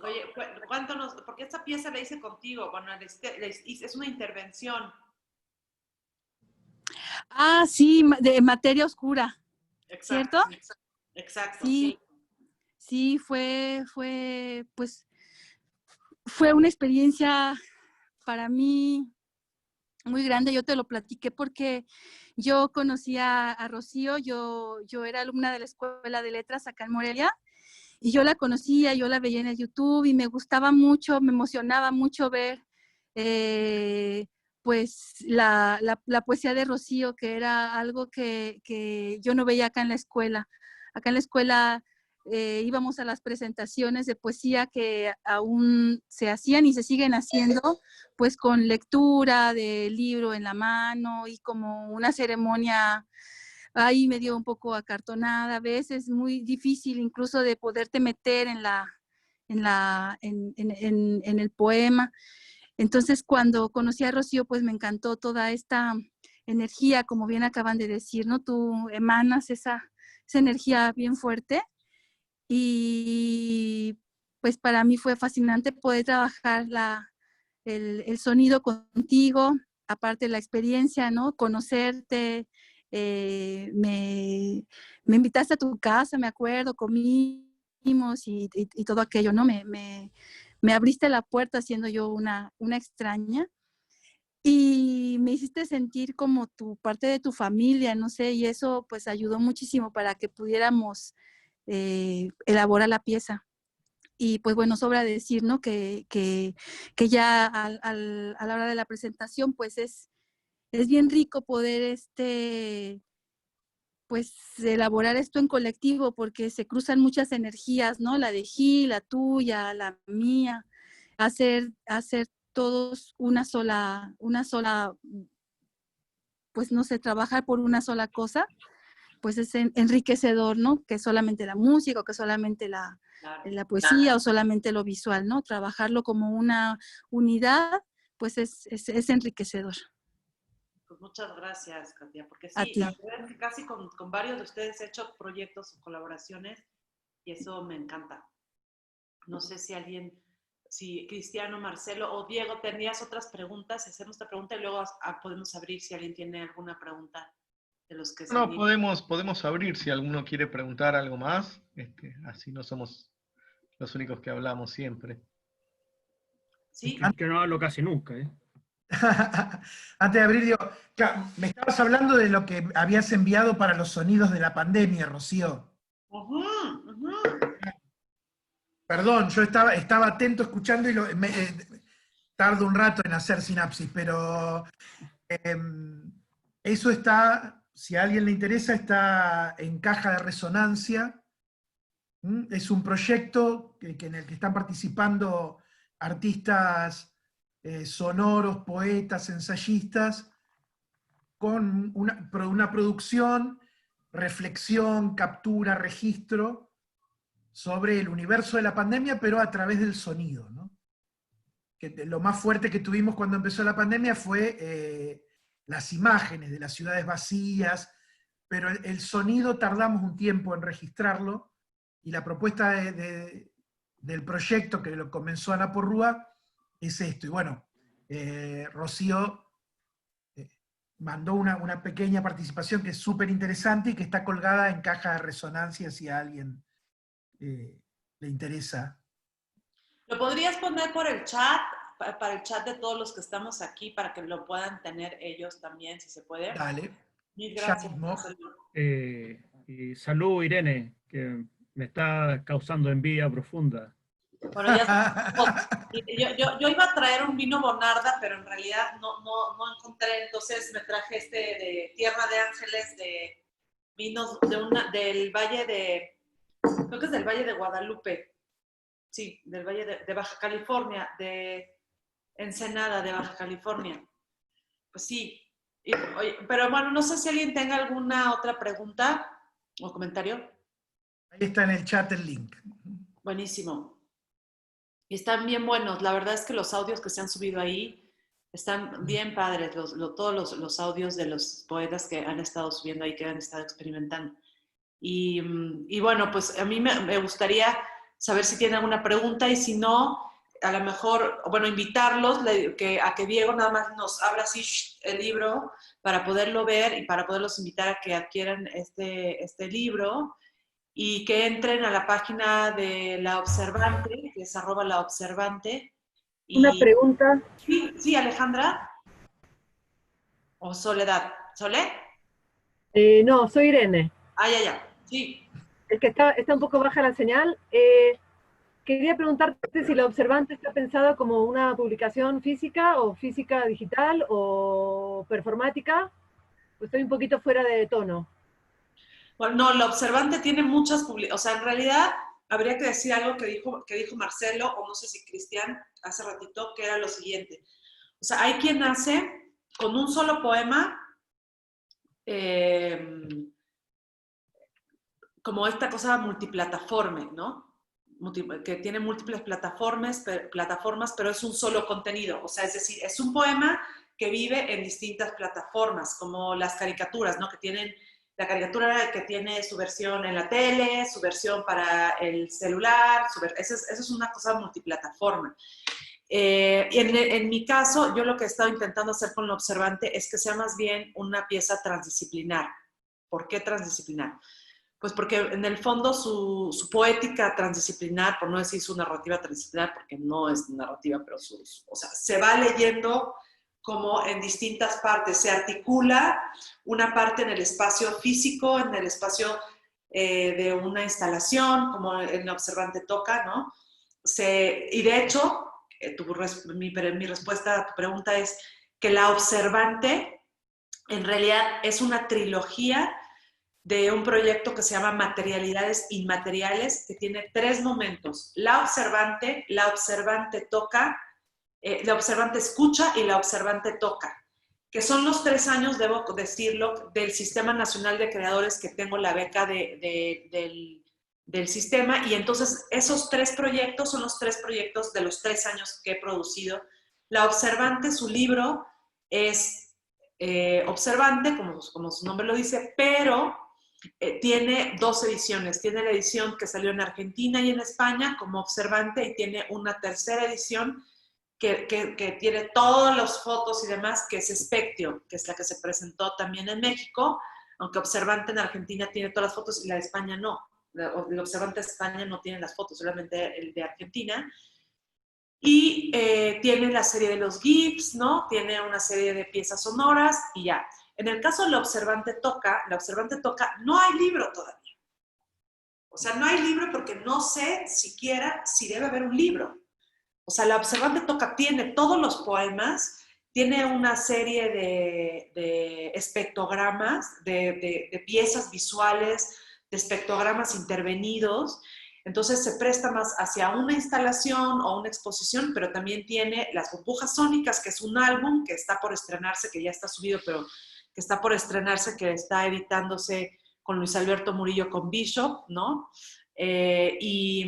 B: Oye, cuéntanos, porque esta pieza la hice contigo, bueno, es una intervención.
F: Ah, sí, de materia oscura,
B: Exacto,
F: ¿cierto?
B: Exacto,
F: Sí, sí, pues, fue una experiencia para mí muy grande. Yo te lo platiqué porque yo conocí a Rocío, yo era alumna de la Escuela de Letras acá en Morelia, y yo la conocía, yo la veía en el YouTube y me gustaba mucho, me emocionaba mucho ver pues la poesía de Rocío, que era algo que yo no veía acá en la escuela. Acá en la escuela íbamos a las presentaciones de poesía que aún se hacían y se siguen haciendo, pues con lectura del libro en la mano y como una ceremonia ahí medio un poco acartonada, a veces muy difícil incluso de poderte meter en el poema. Entonces, cuando conocí a Rocío, pues me encantó toda esta energía, como bien acaban de decir, ¿no? Tú emanas esa energía bien fuerte y pues para mí fue fascinante poder trabajar el sonido contigo, aparte de la experiencia, ¿no? Conocerte, me invitaste a tu casa, me acuerdo, comimos y todo aquello, ¿no? Me abriste la puerta siendo yo una extraña y me hiciste sentir como tu parte de tu familia, no sé, y eso pues ayudó muchísimo para que pudiéramos elaborar la pieza. Y pues bueno, sobra decir, ¿no? Que ya a la hora de la presentación, pues es bien rico poder pues elaborar esto en colectivo, porque se cruzan muchas energías, ¿no? La de Gil, la tuya, la mía, hacer todos una sola, pues no sé, trabajar por una sola cosa, pues es enriquecedor, ¿no? Que solamente la música, o que solamente la poesía, o solamente lo visual, ¿no? Trabajarlo como una unidad, pues es enriquecedor.
B: Pues muchas gracias, Katia, porque
F: A
B: sí,
F: ti.
B: la verdad es que casi con varios de ustedes he hecho proyectos o colaboraciones y eso me encanta. No sé si Cristiano, Marcelo o Diego, tenías otras preguntas, hacemos esta pregunta y luego podemos abrir si alguien tiene alguna pregunta de los que
A: No, podemos abrir si alguno quiere preguntar algo más, así no somos los únicos que hablamos siempre.
B: Sí.
C: Que no hablo casi nunca, ¿eh?
D: Antes de abrir, digo, me estabas hablando de lo que habías enviado para los sonidos de la pandemia, Rocío. Perdón, yo estaba atento escuchando y tardo un rato en hacer sinapsis, pero eso está, si a alguien le interesa, está en Caja de Resonancia, Es un proyecto en el que están participando artistas sonoros, poetas, ensayistas, con una producción, reflexión, captura, registro sobre el universo de la pandemia, pero a través del sonido, ¿no? Que lo más fuerte que tuvimos cuando empezó la pandemia fue las imágenes de las ciudades vacías, pero el sonido tardamos un tiempo en registrarlo, y la propuesta del proyecto que lo comenzó Ana Porrúa es esto. Y bueno, Rocío mandó una pequeña participación que es súper interesante y que está colgada en caja de resonancia si a alguien le interesa.
B: ¿Lo podrías poner por el chat, para el chat de todos los que estamos aquí, para que lo puedan tener ellos también, si se puede?
D: Dale.
B: Mil
D: Ya
B: gracias.
D: mismo.
C: Y salud, Irene, que me está causando envidia profunda.
B: Bueno, ya yo iba a traer un vino Bonarda, pero en realidad no encontré, entonces me traje este de Tierra de Ángeles, de vinos del Valle de, creo que es del Valle de Guadalupe, sí, del Valle de Baja California, de Ensenada, de Baja California. Pues sí, pero bueno, no sé si alguien tenga alguna otra pregunta o comentario.
D: Ahí está en el chat el link.
B: Buenísimo. Y están bien buenos. La verdad es que los audios que se han subido ahí están bien padres. Todos los audios de los poetas que han estado subiendo ahí, que han estado experimentando. Y bueno, pues a mí me gustaría saber si tienen alguna pregunta, y si no, a lo mejor, bueno, invitarlos a que Diego nada más nos abra así el libro para poderlo ver y para poderlos invitar a que adquieran este libro, y que entren a la página de La Observante, que es @laobservante.
E: Una pregunta.
B: Sí, Alejandra. ¿O Soledad? ¿Sole?
E: No, soy Irene.
B: Ya. Sí.
E: Es que está un poco baja la señal. Quería preguntarte si La Observante está pensada como una publicación física o física digital o performática. Pues estoy un poquito fuera de tono.
B: Bueno, no, La Observante tiene muchas publicaciones. O sea, en realidad habría que decir algo que dijo Marcelo, o no sé si Cristian, hace ratito, que era lo siguiente. O sea, hay quien hace con un solo poema como esta cosa multiplataforme, ¿no? Que tiene múltiples plataformas, pero es un solo contenido. O sea, es decir, es un poema que vive en distintas plataformas, como las caricaturas, ¿no? Que tienen la caricatura que tiene su versión en la tele, su versión para el celular, eso es una cosa multiplataforma. En mi caso, yo lo que he estado intentando hacer con Lo Observante es que sea más bien una pieza transdisciplinar. ¿Por qué transdisciplinar? Pues porque en el fondo su poética transdisciplinar, por no decir su narrativa transdisciplinar, porque no es narrativa, pero o sea, se va leyendo como en distintas partes. Se articula una parte en el espacio físico, en el espacio de una instalación, como en La Observante toca, ¿no? Y de hecho, mi respuesta a tu pregunta es que La Observante en realidad es una trilogía de un proyecto que se llama Materialidades Inmateriales, que tiene 3 momentos: La Observante toca, La Observante escucha y La Observante toca, que son los 3 años, debo decirlo, del Sistema Nacional de Creadores, que tengo la beca del sistema, y entonces esos 3 proyectos son los 3 proyectos de los 3 años que he producido. La Observante, su libro es Observante, como su nombre lo dice, pero tiene 2 ediciones. Tiene la edición que salió en Argentina y en España como Observante, y tiene una tercera edición que tiene todas las fotos y demás, que es Spectio, que es la que se presentó también en México, aunque Observante en Argentina tiene todas las fotos y la de España no. El Observante de España no tiene las fotos, solamente el de Argentina. Y tiene la serie de los GIFs, ¿no? Tiene una serie de piezas sonoras y ya. En el caso de La Observante toca, no hay libro todavía. O sea, no hay libro porque no sé siquiera si debe haber un libro. O sea, La Observante toca tiene todos los poemas, tiene una serie de espectrogramas, de piezas visuales, de espectrogramas intervenidos. Entonces se presta más hacia una instalación o una exposición, pero también tiene Las Burbujas Sónicas, que es un álbum que está por estrenarse, que ya está subido, pero que está por estrenarse, que está editándose con Luis Alberto Murillo con Bishop, ¿no? Y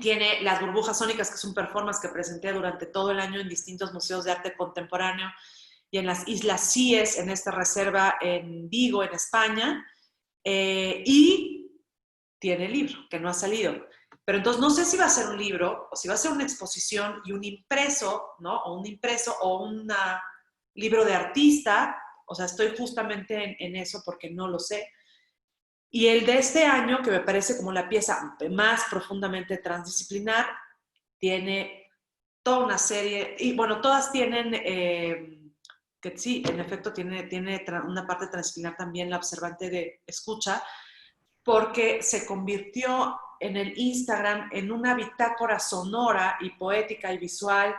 B: tiene Las Burbujas Sónicas, que es un performance que presenté durante todo el año en distintos museos de arte contemporáneo y en las Islas Cíes, en esta reserva en Vigo, en España. Y tiene el libro, que no ha salido. Pero entonces no sé si va a ser un libro o si va a ser una exposición y un impreso, ¿no? O un impreso o un libro de artista. O sea, estoy justamente en eso porque no lo sé. Y el de este año, que me parece como la pieza más profundamente transdisciplinar, tiene toda una serie, y bueno, todas tienen, que sí, en efecto tiene una parte transdisciplinar también, la observante de escucha, porque se convirtió en el Instagram en una bitácora sonora y poética y visual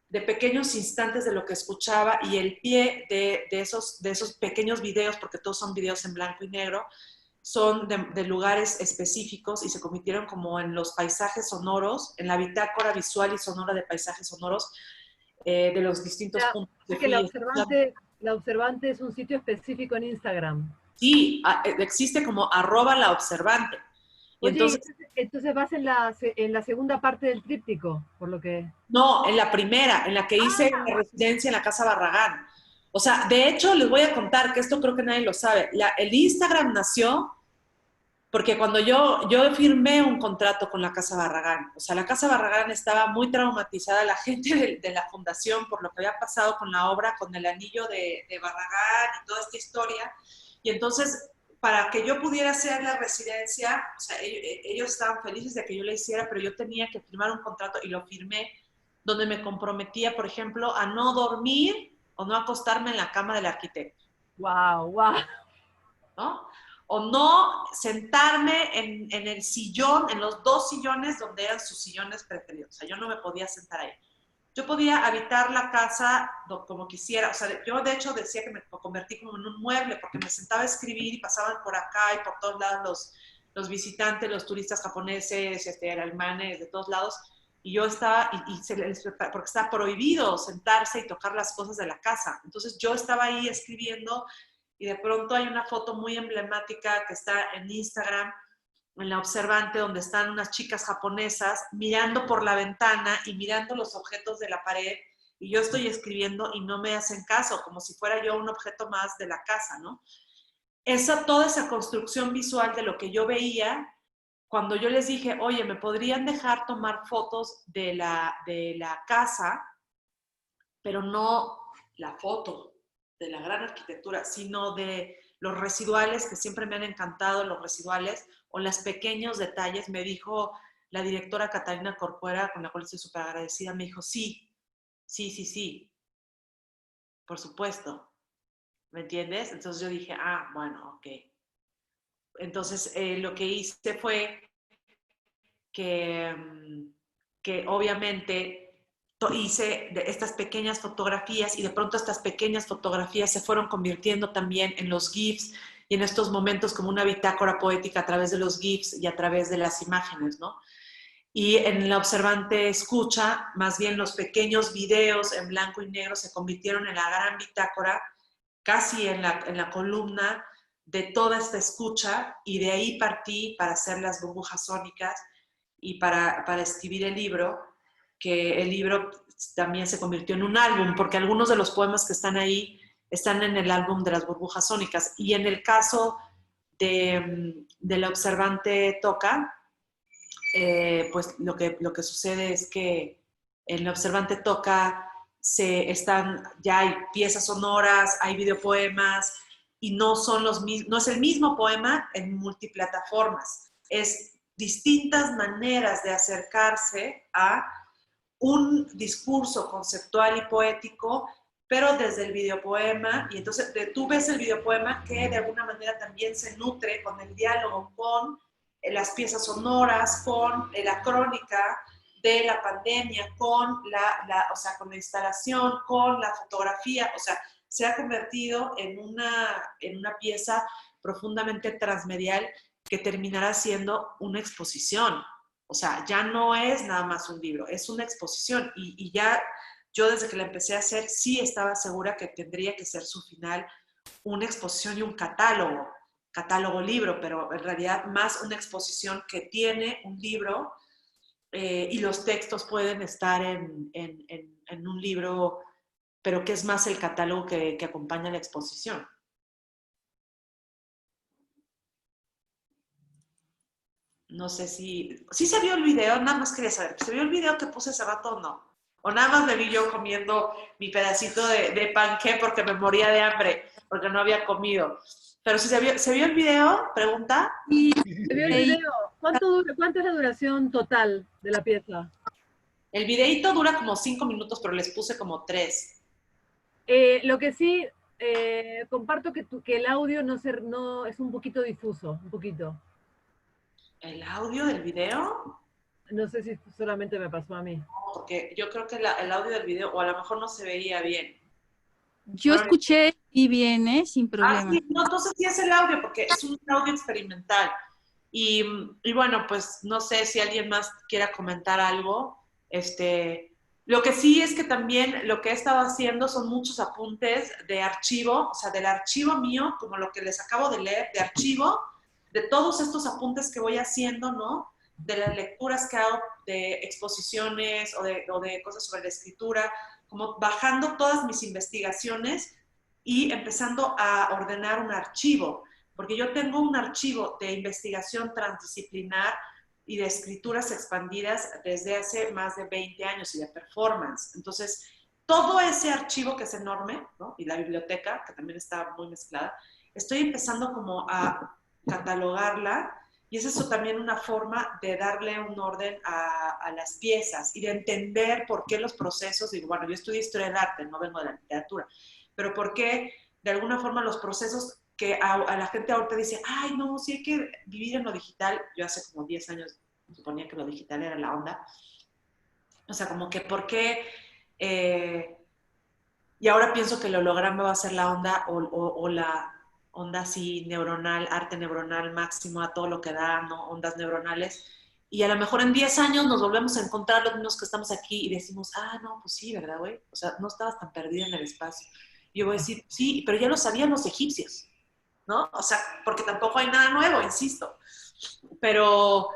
B: de pequeños instantes de lo que escuchaba, y el pie de esos pequeños videos, porque todos son videos en blanco y negro, son de lugares específicos y se convirtieron como en los paisajes sonoros, en la bitácora visual y sonora de paisajes sonoros de los distintos puntos.
E: Que la observante es un sitio específico en Instagram.
B: Sí, existe como @laobservante.
E: Oye, entonces vas en la segunda parte del tríptico, por lo que...
B: No, en la primera, en la que hice la residencia en la Casa Barragán. O sea, de hecho, les voy a contar que esto creo que nadie lo sabe. El Instagram nació porque cuando yo firmé un contrato con la Casa Barragán, o sea, la Casa Barragán estaba muy traumatizada, la gente de la fundación, por lo que había pasado con la obra, con el anillo de Barragán y toda esta historia. Y entonces, para que yo pudiera hacer la residencia, o sea, ellos estaban felices de que yo la hiciera, pero yo tenía que firmar un contrato y lo firmé, donde me comprometía, por ejemplo, a no dormir o no acostarme en la cama del arquitecto.
E: ¡Wow, wow!
B: ¿No? O no sentarme en el sillón, en los 2 sillones donde eran sus sillones preferidos. O sea, yo no me podía sentar ahí. Yo podía habitar la casa como quisiera. O sea, yo de hecho decía que me convertí como en un mueble, porque me sentaba a escribir y pasaban por acá y por todos lados los visitantes, los turistas japoneses, alemanes, de todos lados. Y yo estaba, porque está prohibido sentarse y tocar las cosas de la casa. Entonces yo estaba ahí escribiendo, y de pronto hay una foto muy emblemática que está en Instagram, en la observante, donde están unas chicas japonesas mirando por la ventana y mirando los objetos de la pared, y yo estoy escribiendo y no me hacen caso, como si fuera yo un objeto más de la casa, ¿no? Toda esa construcción visual de lo que yo veía, cuando yo les dije, oye, ¿me podrían dejar tomar fotos de la casa, pero no la foto de la gran arquitectura, sino de los residuales, que siempre me han encantado, los residuales, o los pequeños detalles? Me dijo la directora Catalina Corcuera, con la cual estoy súper agradecida, me dijo, sí, por supuesto, ¿me entiendes? Entonces yo dije, bueno, ok. Entonces lo que hice fue que obviamente hice estas pequeñas fotografías, y de pronto estas pequeñas fotografías se fueron convirtiendo también en los GIFs y en estos momentos como una bitácora poética a través de los GIFs y a través de las imágenes, ¿no? Y en la observante escucha, más bien los pequeños videos en blanco y negro se convirtieron en la gran bitácora, casi en la columna de toda esta escucha, y de ahí partí para hacer Las Burbujas Sónicas y para escribir el libro, que el libro también se convirtió en un álbum, porque algunos de los poemas que están ahí están en el álbum de Las Burbujas Sónicas. Y en el caso de la observante Toca, pues lo que sucede es que en la observante Toca ya hay piezas sonoras, hay videopoemas, y no es el mismo poema en multiplataformas, es distintas maneras de acercarse a un discurso conceptual y poético, pero desde el videopoema. Y entonces tú ves el videopoema que de alguna manera también se nutre con el diálogo, con las piezas sonoras, con la crónica de la pandemia, con con la instalación, con la fotografía. O sea, se ha convertido en una pieza profundamente transmedial que terminará siendo una exposición. O sea, ya no es nada más un libro, es una exposición. Y ya yo desde que la empecé a hacer, sí estaba segura que tendría que ser su final una exposición y un catálogo libro, pero en realidad más una exposición que tiene un libro y los textos pueden estar en un libro, pero que es más el catálogo que acompaña la exposición. No sé si se vio el video, nada más quería saber, ¿se vio el video que puse hace rato o no? O nada más me vi yo comiendo mi pedacito de panqué porque me moría de hambre, porque no había comido. Pero si se vio el video, pregunta.
E: Y se vio el video. ¿Cuánto es la duración total de la pieza?
B: El videito dura como 5 minutos, pero les puse como 3.
E: Lo que sí, comparto que el audio no es un poquito difuso, un poquito.
B: ¿El audio del video?
E: No sé si solamente me pasó a mí.
B: Porque yo creo que el audio del video, o a lo mejor no se veía bien.
F: Yo escuché y viene sin problema.
B: Sí, no, entonces sí es el audio, porque es un audio experimental. Y bueno, pues no sé si alguien más quiera comentar algo. Lo que sí es que también lo que he estado haciendo son muchos apuntes de archivo, o sea, del archivo mío, como lo que les acabo de leer, de archivo, de todos estos apuntes que voy haciendo, ¿no? De las lecturas que hago, de exposiciones o de cosas sobre la escritura, como bajando todas mis investigaciones y empezando a ordenar un archivo, porque yo tengo un archivo de investigación transdisciplinar y de escrituras expandidas desde hace más de 20 años y de performance. Entonces, todo ese archivo que es enorme, ¿no? Y la biblioteca, que también está muy mezclada, estoy empezando como a catalogarla y es eso también una forma de darle un orden a las piezas y de entender por qué los procesos, digo, bueno, yo estudié historia del arte, no vengo de la literatura, pero por qué de alguna forma los procesos que a la gente ahorita dice, ay, no, sí hay que vivir en lo digital. Yo hace como 10 años suponía que lo digital era la onda. O sea, como que por qué... y ahora pienso que el holograma va a ser la onda o la onda así neuronal, arte neuronal máximo a todo lo que da, ¿no? Ondas neuronales. Y a lo mejor en 10 años nos volvemos a encontrar los mismos que estamos aquí y decimos, ah, no, pues sí, ¿verdad, güey? O sea, no estabas tan perdida en el espacio. Y yo voy a decir, sí, pero ya lo sabían los egipcios, ¿no? O sea, porque tampoco hay nada nuevo, insisto. Pero,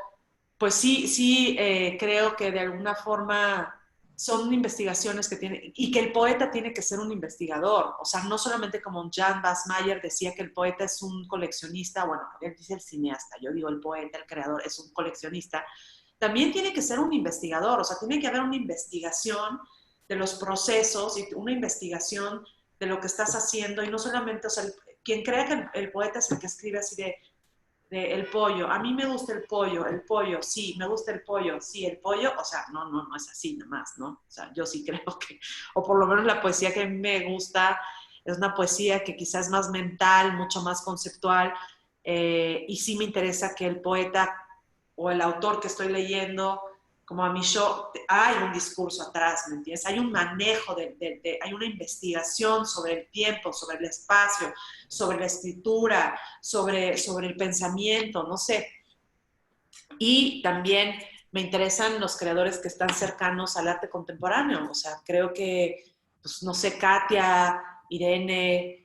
B: pues sí, creo que de alguna forma son investigaciones que tienen, y que el poeta tiene que ser un investigador, o sea, no solamente como Jan Bassmayer decía que el poeta es un coleccionista, bueno, él dice el cineasta, yo digo el poeta, el creador, es un coleccionista, también tiene que ser un investigador, o sea, tiene que haber una investigación de los procesos y una investigación de lo que estás haciendo, y no solamente, o sea, quien crea que el poeta es el que escribe así de el pollo, a mí me gusta el pollo, sí, me gusta el pollo, sí, el pollo, o sea, no es así nada más, ¿no? O sea, yo sí creo que, o por lo menos la poesía que a mí me gusta es una poesía que quizás es más mental, mucho más conceptual, y sí me interesa que el poeta o el autor que estoy leyendo, como a mí hay un discurso atrás, ¿me entiendes? Hay un manejo, hay una investigación sobre el tiempo, sobre el espacio, sobre la escritura, sobre el pensamiento, no sé. Y también me interesan los creadores que están cercanos al arte contemporáneo, o sea, creo que, pues, no sé, Katia, Irene,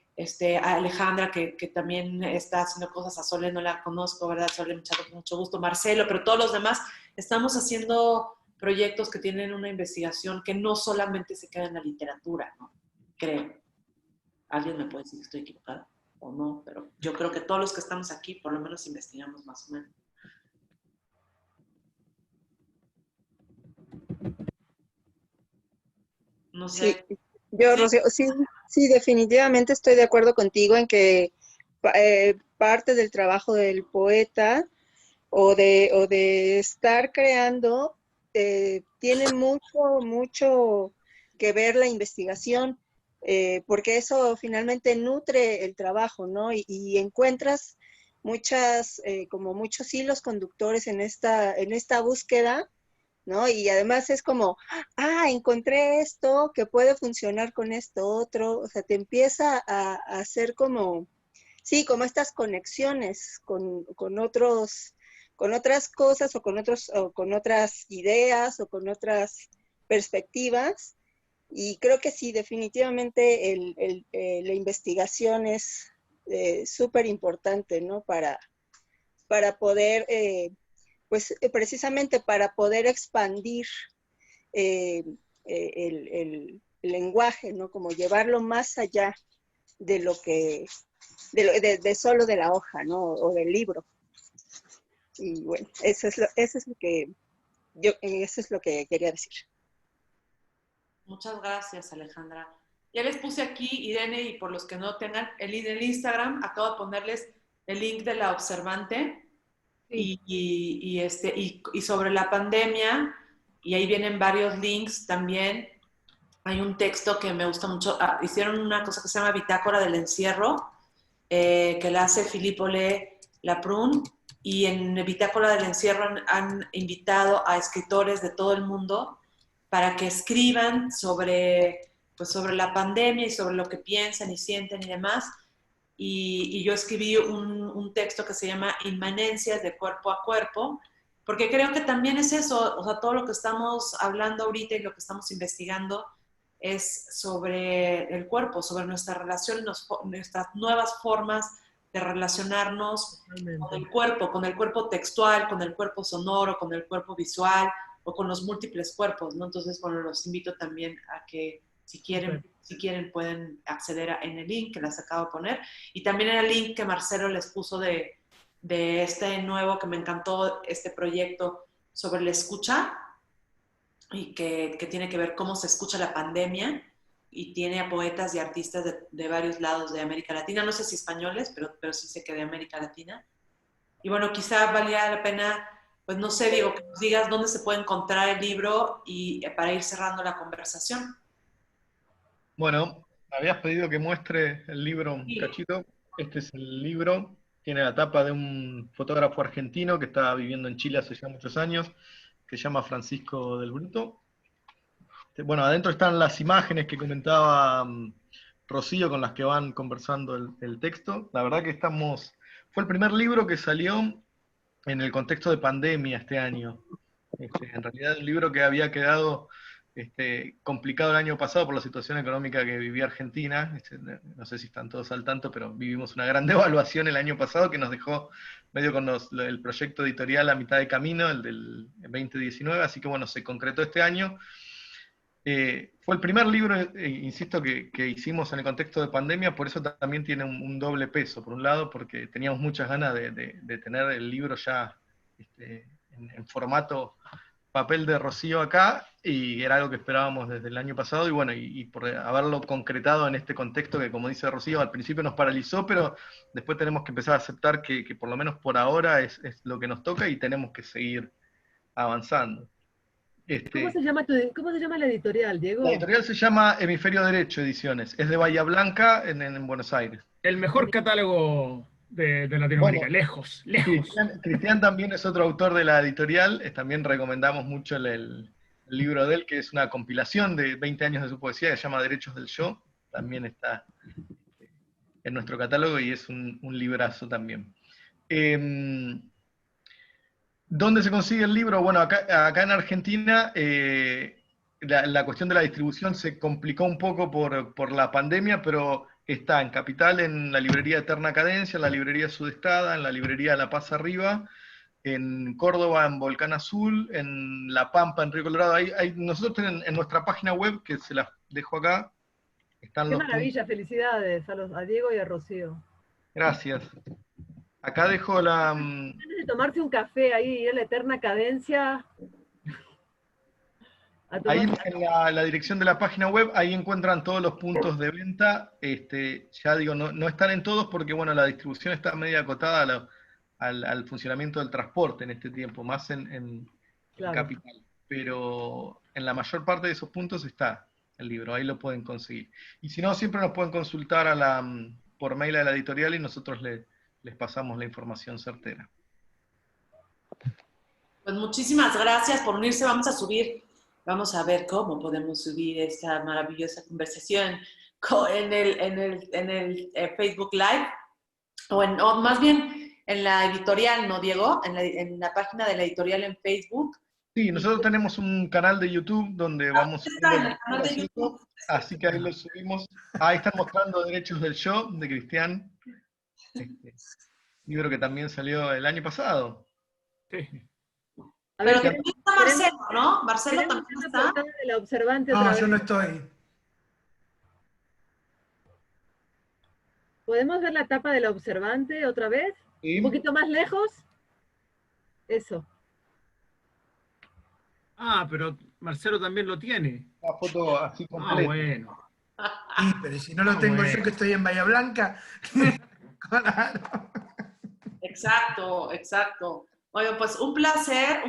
B: Alejandra, que también está haciendo cosas, a Sole no la conozco, ¿verdad? Sole, mucho gusto, Marcelo, pero todos los demás estamos haciendo proyectos que tienen una investigación que no solamente se queda en la literatura, ¿no? Creo. Alguien me puede decir que estoy equivocada o no, pero yo creo que todos los que estamos aquí por lo menos investigamos más o menos. No sé.
G: Sí, yo,
B: Sí.
G: Rocío, sí, definitivamente estoy de acuerdo contigo en que parte del trabajo del poeta o de estar creando tiene mucho que ver la investigación, porque eso finalmente nutre el trabajo, ¿no? Y encuentras como muchos hilos conductores en esta búsqueda, ¿no? Y además es como, encontré esto que puede funcionar con esto otro, o sea, te empieza a hacer como sí, como estas conexiones con otras cosas o con otras ideas o con otras perspectivas. Y creo que sí, definitivamente la investigación es súper importante, ¿no? Para poder, precisamente para poder expandir el lenguaje, ¿no? Como llevarlo más allá de lo que, de solo de la hoja, ¿no? O del libro. Y bueno, eso es lo que quería decir.
B: Muchas gracias, Alejandra. Ya les puse aquí, Irene, y por los que no tengan el Instagram, acabo de ponerles el link de La Observante, sí. y sobre la pandemia, y ahí vienen varios links también. Hay un texto que me gusta mucho. Hicieron una cosa que se llama Bitácora del Encierro, que la hace Philippe Laprune, y en Bitácora del Encierro han invitado a escritores de todo el mundo para que escriban sobre la pandemia y sobre lo que piensan y sienten y demás. Y yo escribí un texto que se llama Inmanencias de cuerpo a cuerpo, porque creo que también es eso, o sea, todo lo que estamos hablando ahorita y lo que estamos investigando es sobre el cuerpo, sobre nuestra relación, nuestras nuevas formas de relacionarnos con el cuerpo textual, con el cuerpo sonoro, con el cuerpo visual, o con los múltiples cuerpos, ¿no? Entonces, bueno, los invito también a que si quieren pueden acceder en el link que les acabo de poner, y también en el link que Marcelo les puso de este nuevo, que me encantó, este proyecto sobre la escucha, y que tiene que ver cómo se escucha la pandemia, y tiene a poetas y artistas de varios lados de América Latina, no sé si españoles, pero sí sé que de América Latina. Y bueno, quizá valía la pena, pues no sé, Diego, que nos digas dónde se puede encontrar el libro y para ir cerrando la conversación.
A: Bueno, me habías pedido que muestre el libro un cachito. Este es el libro, tiene la tapa de un fotógrafo argentino que está viviendo en Chile hace ya muchos años, que se llama Francisco del Bruto. Bueno, adentro están las imágenes que comentaba Rocío, con las que van conversando el texto. La verdad que fue el primer libro que salió en el contexto de pandemia este año. En realidad un libro que había quedado complicado el año pasado por la situación económica que vivía Argentina. No sé si están todos al tanto, pero vivimos una gran devaluación el año pasado que nos dejó medio con el proyecto editorial a mitad de camino, el del 2019, así que bueno, se concretó este año. Fue el primer libro, insisto, que hicimos en el contexto de pandemia, por eso también tiene un doble peso. Por un lado, porque teníamos muchas ganas de tener el libro ya en formato papel de Rocío acá, y era algo que esperábamos desde el año pasado, y bueno, y por haberlo concretado en este contexto que, como dice Rocío, al principio nos paralizó, pero después tenemos que empezar a aceptar que por lo menos por ahora es lo que nos toca, y tenemos que seguir avanzando.
E: ¿Cómo se llama la editorial, Diego?
A: La editorial se llama Hemisferio Derecho Ediciones, es de Bahía Blanca, en Buenos Aires.
C: El mejor catálogo de Latinoamérica, bueno, lejos.
A: Cristian también es otro autor de la editorial, también recomendamos mucho el libro de él, que es una compilación de 20 años de su poesía, que se llama Derechos del Yo, también está en nuestro catálogo y es un librazo también. ¿Dónde se consigue el libro? Bueno, acá en Argentina la cuestión de la distribución se complicó un poco por la pandemia, pero está en Capital, en la librería Eterna Cadencia, en la librería Sudestada, en la librería La Paz Arriba, en Córdoba, en Volcán Azul, en La Pampa, en Río Colorado. Nosotros en nuestra página web, que se las dejo acá, están los...
E: Qué maravilla, felicidades a Diego y a Rocío.
A: Gracias. Acá dejo la...
E: Antes de tomarse un café ahí, ir a la Eterna Cadencia.
A: Ahí en la dirección de la página web, ahí encuentran todos los puntos de venta. Ya digo, no están en todos porque bueno, la distribución está medio acotada al funcionamiento del transporte en este tiempo, más en claro, Capital. Pero en la mayor parte de esos puntos está el libro, ahí lo pueden conseguir. Y si no, siempre nos pueden consultar por mail a la editorial y nosotros les pasamos la información certera.
B: Pues muchísimas gracias por unirse. Vamos a ver cómo podemos subir esta maravillosa conversación en el Facebook Live. o más bien en la editorial, ¿no, Diego? En la página de la editorial en Facebook.
A: Sí, nosotros tenemos un canal de YouTube donde vamos
B: Está en
A: subiendo
B: el canal de
A: libros,
B: YouTube.
A: así que ahí lo subimos. Ahí están mostrando Derechos del Yo, de Cristian. Libro que también salió el año pasado.
C: Sí.
E: A ver,
B: Pero también está Marcelo, ¿no? Marcelo
E: queremos
B: también
E: ver la
B: está.
E: portada de La Observante
D: No,
E: otra
D: yo
E: vez.
D: no estoy.
E: ¿Podemos ver la tapa de La Observante otra vez?
A: ¿Sí?
E: ¿Un poquito más lejos? Eso.
C: Ah, pero Marcelo también lo tiene.
A: Una foto así
C: Ah,
A: completa.
C: bueno.
D: Sí, pero si no lo tengo yo,
C: bueno.
D: que estoy en Bahía Blanca. Claro.
B: Exacto, exacto. Oye, pues un placer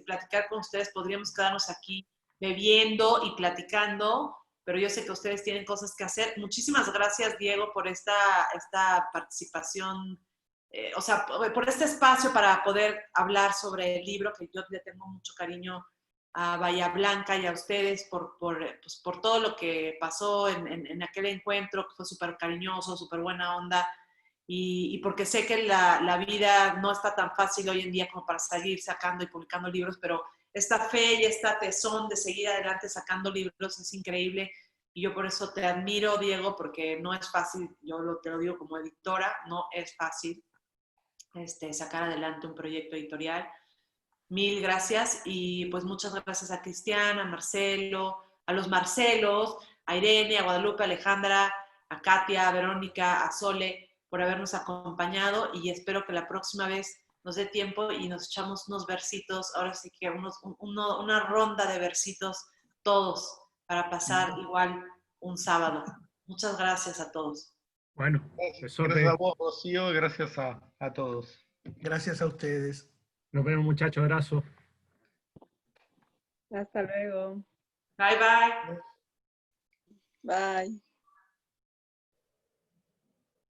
B: platicar con ustedes. Podríamos quedarnos aquí bebiendo y platicando, pero yo sé que ustedes tienen cosas que hacer. Muchísimas gracias, Diego, por esta participación, o sea, por este espacio para poder hablar sobre el libro, que yo le tengo mucho cariño a Bahía Blanca y a ustedes pues, por todo lo que pasó en aquel encuentro, que fue súper cariñoso, súper buena onda. Y porque sé que la vida no está tan fácil hoy en día como para seguir sacando y publicando libros, pero esta fe y esta tesón de seguir adelante sacando libros es increíble. Y yo por eso te admiro, Diego, porque no es fácil, te lo digo como editora, no es fácil sacar adelante un proyecto editorial. Mil gracias y pues muchas gracias a Cristian, a Marcelo, a los Marcelos, a Irene, a Guadalupe, a Alejandra, a Katia, a Verónica, a Sole, por habernos acompañado y espero que la próxima vez nos dé tiempo y nos echamos unos versitos, ahora sí que una ronda de versitos todos para pasar igual un sábado. Muchas gracias a todos.
C: Bueno,
A: Gracias a
C: besote.
A: vos, Rocío, y gracias a todos.
D: Gracias a ustedes.
C: Nos vemos, muchachos. Abrazo.
G: Hasta luego.
B: Bye, bye.
G: Bye.